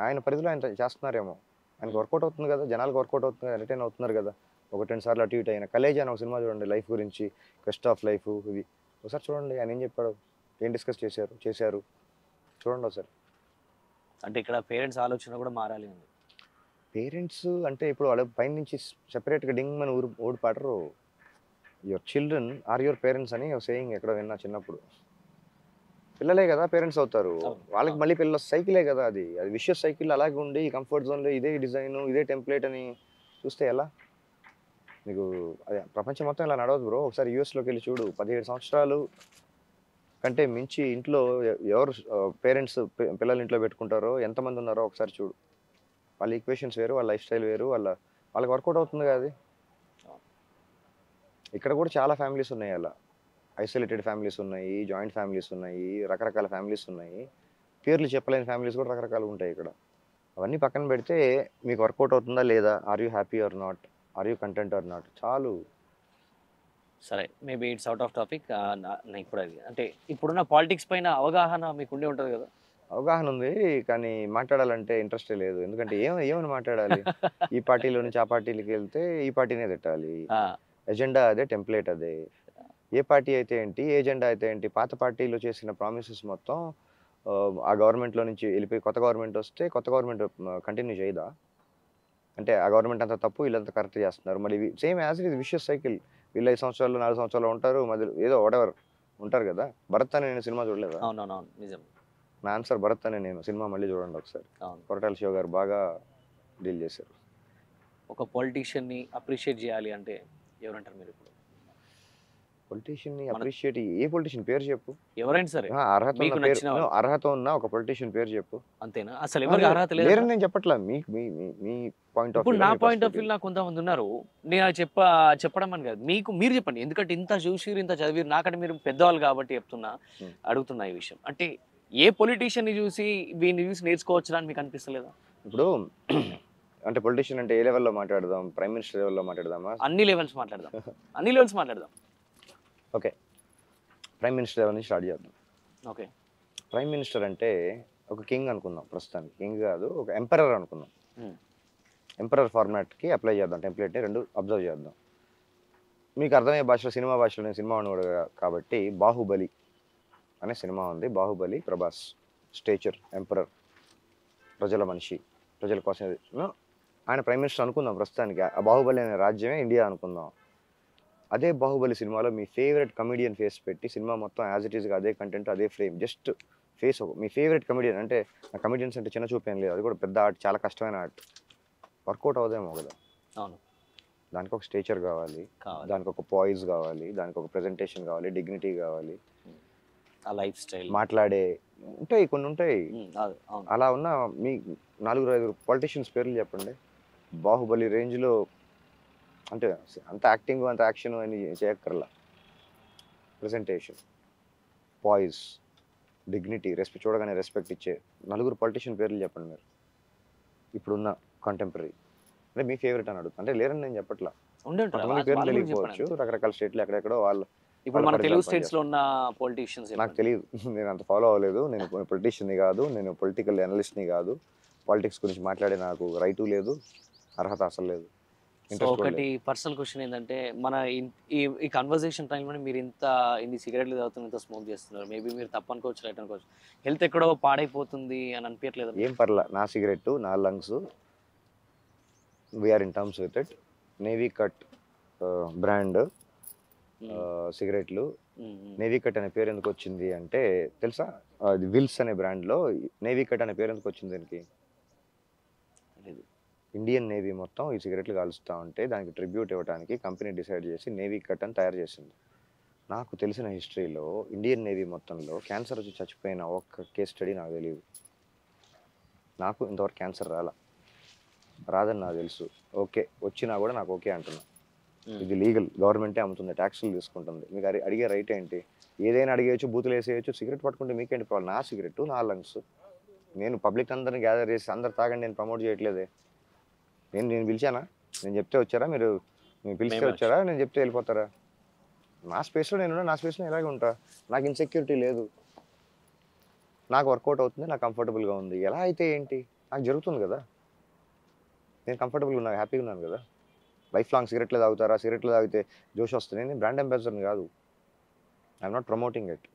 ఆయన పరిధిలో ఆయన చేస్తున్నారేమో, ఆయనకు వర్కౌట్ అవుతుంది కదా, జనాలకు వర్కౌట్ అవుతుంది, ఎంటర్టైన్ అవుతున్నారు కదా. ఒకటి రెండు సార్లు అటు ఇటు అయినా. కలేజా అని ఒక సినిమా చూడండి, లైఫ్ గురించి, క్వెస్ట్ ఆఫ్ లైఫ్, ఇది ఒకసారి చూడండి. ఆయన ఏం చెప్పాడు, ఏం డిస్కస్ చేశారు చూడండి ఒకసారి. అంటే ఇక్కడ పేరెంట్స్ ఆలోచన కూడా మారాలి అండి. పేరెంట్స్ అంటే ఇప్పుడు వాళ్ళ పైనుంచి సెపరేట్గా డింగ్ అని ఓడి పాడరు. Your children are your parents అని సేయింగ్ ఎక్కడ విన్నా చిన్నప్పుడు. పిల్లలే కదా పేరెంట్స్ అవుతారు, వాళ్ళకి మళ్ళీ పిల్లల సైకిలే కదా అది విషయస్ సైకిల్. అలాగే ఉండి కంఫర్ట్ జోన్లో ఇదే డిజైన్ ఇదే టెంప్లెట్ అని చూస్తే ఎలా? మీకు అదే ప్రపంచం మొత్తం ఇలా నడవదు బ్రో. ఒకసారి యూఎస్లోకి వెళ్ళి చూడు, 17 సంవత్సరాలు కంటే మించి ఇంట్లో ఎవరు పేరెంట్స్ పిల్లలు ఇంట్లో పెట్టుకుంటారో ఎంతమంది ఉన్నారో ఒకసారి చూడు. వాళ్ళ ఈక్వేషన్స్ వేరు, వాళ్ళ లైఫ్ స్టైల్ వేరు, వాళ్ళకి వర్కౌట్ అవుతుంది కదా అది. ఇక్కడ కూడా చాలా ఫ్యామిలీస్ ఉన్నాయి అలా, ఐసోలేటెడ్ ఫ్యామిలీస్ ఉన్నాయి, జాయింట్ ఫ్యామిలీస్ ఉన్నాయి, రకరకాల ఫ్యామిలీస్ ఉన్నాయి, పేర్లు చెప్పలేని ఫ్యామిలీస్ కూడా రకరకాలు ఉంటాయి ఇక్కడ. అవన్నీ పక్కన పెడితే మీకు వర్కౌట్ అవుతుందా లేదా, are you happy or not, are you content or not, చాలు. సరే, maybe it's out of topic. ఇప్పుడు అది అంటే ఇప్పుడున్న పాలిటిక్స్ పైన అవగాహన మీకు ఉండే ఉంటుంది కదా? అవగాహన ఉంది, కానీ మాట్లాడాలంటే ఇంట్రెస్టే లేదు. ఎందుకంటే ఏమని మాట్లాడాలి? ఈ పార్టీలో నుంచి ఆ పార్టీకి వెళ్తే ఈ పార్టీనే తిట్టాలి, ఎజెండా అదే, టెంప్లెట్ అదే. ఏ పార్టీ అయితే ఏంటి, ఏ ఎజెండా అయితే ఏంటి? పాత పార్టీలో చేసిన ప్రామిసెస్ మొత్తం ఆ గవర్నమెంట్లో నుంచి వెళ్ళిపోయి కొత్త గవర్నమెంట్ వస్తే కొత్త గవర్నమెంట్ కంటిన్యూ చేయదా? అంటే ఆ గవర్నమెంట్ అంతా తప్పు, వీళ్ళంతా కరెక్ట్ చేస్తున్నారు. మళ్ళీ same as it is vicious cycle. వీళ్ళు 5 సంవత్సరాలు 4 సంవత్సరాలు ఉంటారు, మధ్యలో ఏదో వాటెవర్ ఉంటారు కదా. భరత్ అనే నేను సినిమా చూడలేదా? అవునవును, నిజం. నా ఆన్సర్ భరత్ అనే నేను సినిమా మళ్ళీ చూడండి ఒకసారి. కొరటాల శివ గారు బాగా డీల్ చేశారు. ఒక పొలిటీషియన్ని అప్రిషియేట్ చేయాలి అంటే ఎవరంటారు మీరు? ఇప్పుడు పొలిటీషియన్ని అప్రిషియేట్, ఏ పొలిటీషియన్ పేరు చెప్పు, ఎవరైనా సరే. అర్హత ఉన్న ఒక పొలిటీషియన్ పేరు చెప్పు. అంతేనా? అసలు ఎవరికి అర్హత లేదు నేను చెప్పట్లా, మీ పాయింట్ ఆఫ్ వ్యూ. నా పాయింట్ ఆఫ్ వ్యూ నాకు కొంతమంది ఉన్నారు, నేను అది చెప్పడం అని కాదు, మీరు చెప్పండి. ఎందుకంటే ఇంత చూసిరు, ఇంత చదివిరు, నాకంటే మీరు పెద్దవాళ్ళు కాబట్టి అడుగుతున్నా ఈ విషయం. అంటే ఏ పొలిటీషియన్ ని చూసి వీడిని చూసి నేర్చుకోవచ్చు అని మీకు అనిపిస్తలేదా? ఇప్పుడు అంటే పొలిటీషియన్ అంటే ఏ లెవెల్లో మాట్లాడదాం? ప్రైమ్ మినిస్టర్ లెవెల్లో మాట్లాడదామా? అన్ని లెవెల్స్ మాట్లాడదాం. ఓకే, ప్రైమ్ మినిస్టర్ లెవెల్ నుంచి స్టార్ట్ చేద్దాం. ఓకే, ప్రైమ్ మినిస్టర్ అంటే ఒక కింగ్ అనుకుందాం, ప్రస్తుతానికి కింగ్ కాదు, ఒక ఎంపరర్ అనుకుందాం. ఎంపరర్ ఫార్మాట్కి అప్లై చేద్దాం టెంప్లెట్ని, రెండు అబ్జర్వ్ చేద్దాం. మీకు అర్థమయ్యే భాషలో, సినిమా భాషలో, నేను సినిమా వాడు కాబట్టి బాహుబలి అనే సినిమా ఉంది. బాహుబలి, ప్రభాస్, స్టేచర్, ఎంపరర్, ప్రజల మనిషి, ప్రజల కోసం ఆయన ప్రైమ్ మినిస్టర్ అనుకుందాం ప్రస్తుతానికి. ఆ బాహుబలి అనే రాజ్యమే ఇండియా అనుకుందాం. అదే బాహుబలి సినిమాలో మీ ఫేవరెట్ కమెడియన్ ఫేస్ పెట్టి సినిమా మొత్తం యాజ్ ఇట్ ఈస్గా అదే కంటెంట్, అదే ఫ్రేమ్, జస్ట్ ఫేస్ మీ ఫేవరెట్ కమెడియన్. అంటే ఆ కమెడియన్స్ అంటే చిన్న చూపు ఏం లేదు, అది కూడా పెద్ద ఆర్ట్, చాలా కష్టమైన ఆర్ట్. వర్కౌట్ అవుదేమో కదా. అవును, దానికి ఒక స్టేచర్ కావాలి, దానికి ఒక పాయిస్ కావాలి, దానికి ఒక ప్రెజెంటేషన్ కావాలి, డిగ్నిటీ కావాలి, ఆ లైఫ్ స్టైల్, మాట్లాడే ఉంటాయి, కొన్ని ఉంటాయి. అలా ఉన్న మీ 4-5 పొలిటీషియన్స్ పేర్లు చెప్పండి బాహుబలి రేంజ్లో. అంటే అంత యాక్టింగ్, అంత యాక్షన్ అని చేయక్కర్లా. ప్రెజెంటేషన్, పాయిస్, డిగ్నిటీ, చూడగానే రెస్పెక్ట్ ఇచ్చే 4 పొలిటీషియన్ పేర్లు చెప్పండి మీరు ఇప్పుడున్న కంటెంపరీ. అంటే మీ ఫేవరెట్ అని అడుగుతా. అంటే లేరని నేను చెప్పట్లా, కొంతమంది పేర్లు తెలియకపోవచ్చు, రకరకాల స్టేట్లు ఎక్కడెక్కడో వాళ్ళు. ఇప్పుడు మన తెలుగు స్టేట్స్లో ఉన్న పొలిటీషియన్స్ నాకు తెలియదు, నేను అంత ఫాలో అవ్వలేదు. నేను పొలిటీషియన్ని కాదు, నేను పొలిటికల్ అనలిస్ట్ని కాదు, పాలిటిక్స్ గురించి మాట్లాడే నాకు రైటు లేదు, అర్హత అసలు లేదు. ఒకటి పర్సనల్ క్వశ్చన్ ఏంటంటే, మన ఈ కన్వర్సేషన్ టైంలో మీరు ఇన్ని సిగరెట్లు తాగుతున్నారు, ఇంత స్మోక్ చేస్తున్నారు, మేబీ మీరు తప్పు అనుకోవచ్చు, రైట్ అనుకోవచ్చు, హెల్త్ ఎక్కడో పాడైపోతుంది అని అనిపించలేదు? ఏం పర్లా, నా సిగరెట్, నా lungs, we're in terms with it. Navy cut brand సిగరెట్లు. నేవీ కట్ అనే పేరు ఎందుకు వచ్చింది అంటే తెలుసా? అది విల్స్ అనే బ్రాండ్లో నేవీ కట్ అనే పేరు ఎందుకు వచ్చింది దీనికి? ఇండియన్ నేవీ మొత్తం ఈ సిగరెట్లు కాలుస్తూ ఉంటే దానికి ట్రిబ్యూట్ ఇవ్వడానికి కంపెనీ డిసైడ్ చేసి నేవీ కట్ అని తయారు చేసింది. నాకు తెలిసిన హిస్టరీలో ఇండియన్ నేవీ మొత్తంలో క్యాన్సర్ వచ్చి చచ్చిపోయిన ఒక్క కేస్ స్టడీ నాకు తెలియదు. నాకు ఇంతవరకు క్యాన్సర్ రాదని నాకు తెలుసు. ఓకే, వచ్చినా కూడా నాకు ఓకే అంటున్నా. ఇది లీగల్, గవర్నమెంటే అమ్ముతుంది, ట్యాక్సులు తీసుకుంటుంది. మీకు అడిగే రైట్ ఏంటి? ఏదైనా అడిగేయచ్చు, బూతులు వేసేయచ్చు, సిగరెట్ పట్టుకుంటే మీకేంటి ప్రాబ్లం? నా సిగరెట్, నా లంగ్స్, నేను పబ్లిక్ అందరిని గ్యాదర్ చేసి అందరు తాగండి నేను ప్రమోట్ చేయట్లేదే. నేను పిలిచానా? నేను చెప్తే వచ్చారా? మీరు పిలిస్తే వచ్చారా? నేను చెప్తే వెళ్ళిపోతారా? నా స్పేస్లో నేను నా స్పేస్లో ఇలాగే ఉంటా. నాకు ఇన్సెక్యూరిటీ లేదు, నాకు వర్కౌట్ అవుతుంది, నాకు కంఫర్టబుల్గా ఉంది. ఎలా అయితే ఏంటి, నాకు జరుగుతుంది కదా, నేను కంఫర్టబుల్గా ఉన్నాను, హ్యాపీగా ఉన్నాను కదా. లైఫ్ లాంగ్ సిగరెట్లు తాగుతారా, సిగరెట్లు తాగితే జోష్ వస్తుంది. నేను బ్రాండ్ అంబాసిడర్ కాదు, ఐఎమ్ నాట్ ప్రమోటింగ్ ఇట్.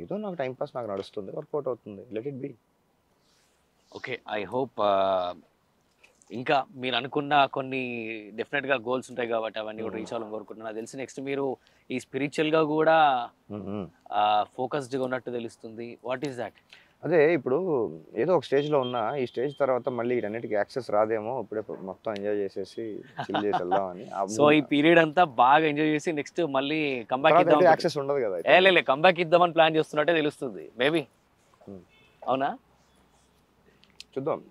ఏదో నాకు టైం పాస్, నాకు నడుస్తుంది, వర్కౌట్ అవుతుంది, let it be. Okay, I hope ఇంకా మీరు అనుకున్న కొన్ని డెఫినెట్గా గోల్స్ ఉంటాయి కాబట్టి అవన్నీ కూడా రీచ్ అవ్వాలని కోరుకుంటున్నాను. నాకు తెలిసి నెక్స్ట్ మీరు ఈ స్పిరిచువల్గా కూడా ఫోకస్డ్గా ఉన్నట్టు తెలుస్తుంది. What is that? అదే ఇప్పుడు ఏదో ఒక స్టేజ్లో ఉన్నా, ఈ స్టేజ్ తర్వాత మళ్ళీ వీటన్నిటికీ యాక్సెస్ రాదేమో, ఇప్పుడే మొత్తం ఎంజాయ్ చేసేసి చిల్ చేసి వెళ్దామని. సో ఈ పీరియడ్ అంతా బాగా ఎంజాయ్ చేసి నెక్స్ట్ మళ్ళీ కంబ్యాక్ ఇద్దాం. యాక్సెస్ ఉండదు కదా, లే కంబ్యాక్ ఇద్దామని ప్లాన్ చేస్తున్నట్టే తెలుస్తుంది. మేబీ అవునా, చూద్దాం.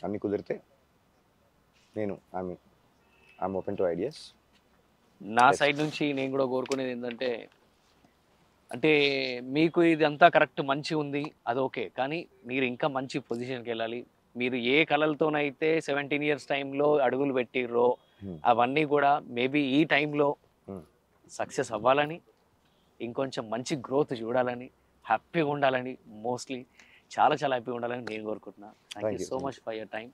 అన్ని కుదిరితే నేను ఐఎమ్ ఓపెన్ టు ఐడియాస్. నా సైడ్ నుంచి నేను కూడా కోరుకునేది ఏంటంటే, అంటే మీకు ఇది అంతా కరెక్ట్ మంచి ఉంది, అది ఓకే, కానీ మీరు ఇంకా మంచి పొజిషన్కి వెళ్ళాలి. మీరు ఏ కళలతోనైతే 17 years టైంలో అడుగులు పెట్టిర్రో అవన్నీ కూడా మేబీ ఈ టైంలో సక్సెస్ అవ్వాలని, ఇంకొంచెం మంచి గ్రోత్ చూడాలని, హ్యాపీగా ఉండాలని, మోస్ట్లీ చాలా చాలా హ్యాపీగా ఉండాలని నేను కోరుకుంటున్నాను. Thank you so much for your time.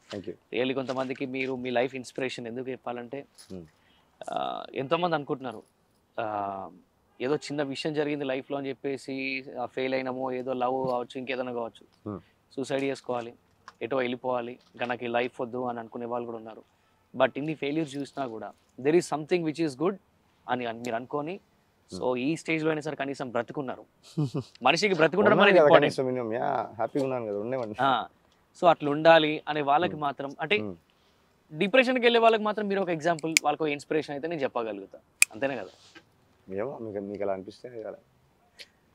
Really కొంతమందికి మీరు మీ లైఫ్ ఇన్స్పిరేషన్. ఎందుకు చెప్పాలంటే ఎంతోమంది అనుకుంటున్నారు ఏదో చిన్న విషయం జరిగింది లైఫ్లో అని చెప్పేసి ఫెయిల్ అయినామో, ఏదో లవ్ కావచ్చు, ఇంకేదైనా కావచ్చు, సూసైడ్ చేసుకోవాలి, ఎటో వెళ్ళిపోవాలి, ఇంకా నాకు ఈ లైఫ్ వద్దు అని అనుకునే వాళ్ళు కూడా ఉన్నారు. బట్ ఇన్ని ఫెయిల్యూర్స్ చూసినా కూడా there is something which is good అని మీరు అనుకొని, సో ఈ స్టేజ్లో అయినా సరే కనీసం బ్రతుకున్నారు. మనిషికి బ్రతుకుండడం అనేది ఇంపార్టెంట్. సో అట్లా ఉండాలి అనే వాళ్ళకి మాత్రం, అంటే డిప్రెషన్కి వెళ్ళే వాళ్ళకి మాత్రం మీరు ఒక ఎగ్జాంపుల్, వాళ్ళకి ఇన్స్పిరేషన్ అయితే నేను చెప్పగలుగుతా. అంతేనే కదా? ఏమో మీకు అలా అనిపిస్తే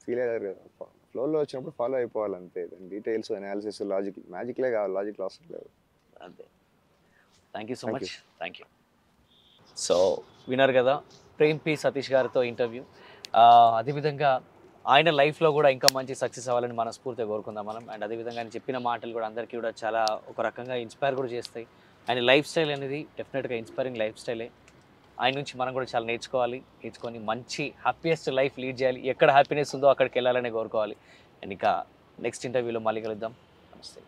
ఫీల్ అయ్యారు కదా, ఫ్లోలో వచ్చినప్పుడు ఫాలో అయిపోవాలి అంతే. డీటెయిల్స్, అనాలిసిస్, మ్యాజిక్లే కావాలి, లాజిక్ అవసరం లేదు. అంతే. Thank you so much. Thank you. So విన్నారు కదా ప్రేమ్ పి సతీష్ గారితో ఇంటర్వ్యూ. అదేవిధంగా ఆయన లైఫ్లో కూడా ఇంకా మంచి సక్సెస్ అవ్వాలని మనస్ఫూర్తిగా కోరుకుందాం మనం. అండ్ అదేవిధంగా ఆయన చెప్పిన మాటలు కూడా అందరికీ కూడా చాలా ఒక రకంగా ఇన్స్పైర్ కూడా చేస్తాయి. ఆయన లైఫ్ స్టైల్ అనేది డెఫినెట్గా ఇన్స్పైరింగ్ లైఫ్ స్టైలే. ఆయన నుంచి మనం కూడా చాలా నేర్చుకొని మంచి హ్యాపీయెస్ట్ లైఫ్ లీడ్ చేయాలి. ఎక్కడ హ్యాపీనెస్ ఉందో అక్కడికి వెళ్ళాలనే కోరుకోవాలి. అండ్ ఇంకా నెక్స్ట్ ఇంటర్వ్యూలో మళ్ళీ కలుద్దాం. నమస్తే.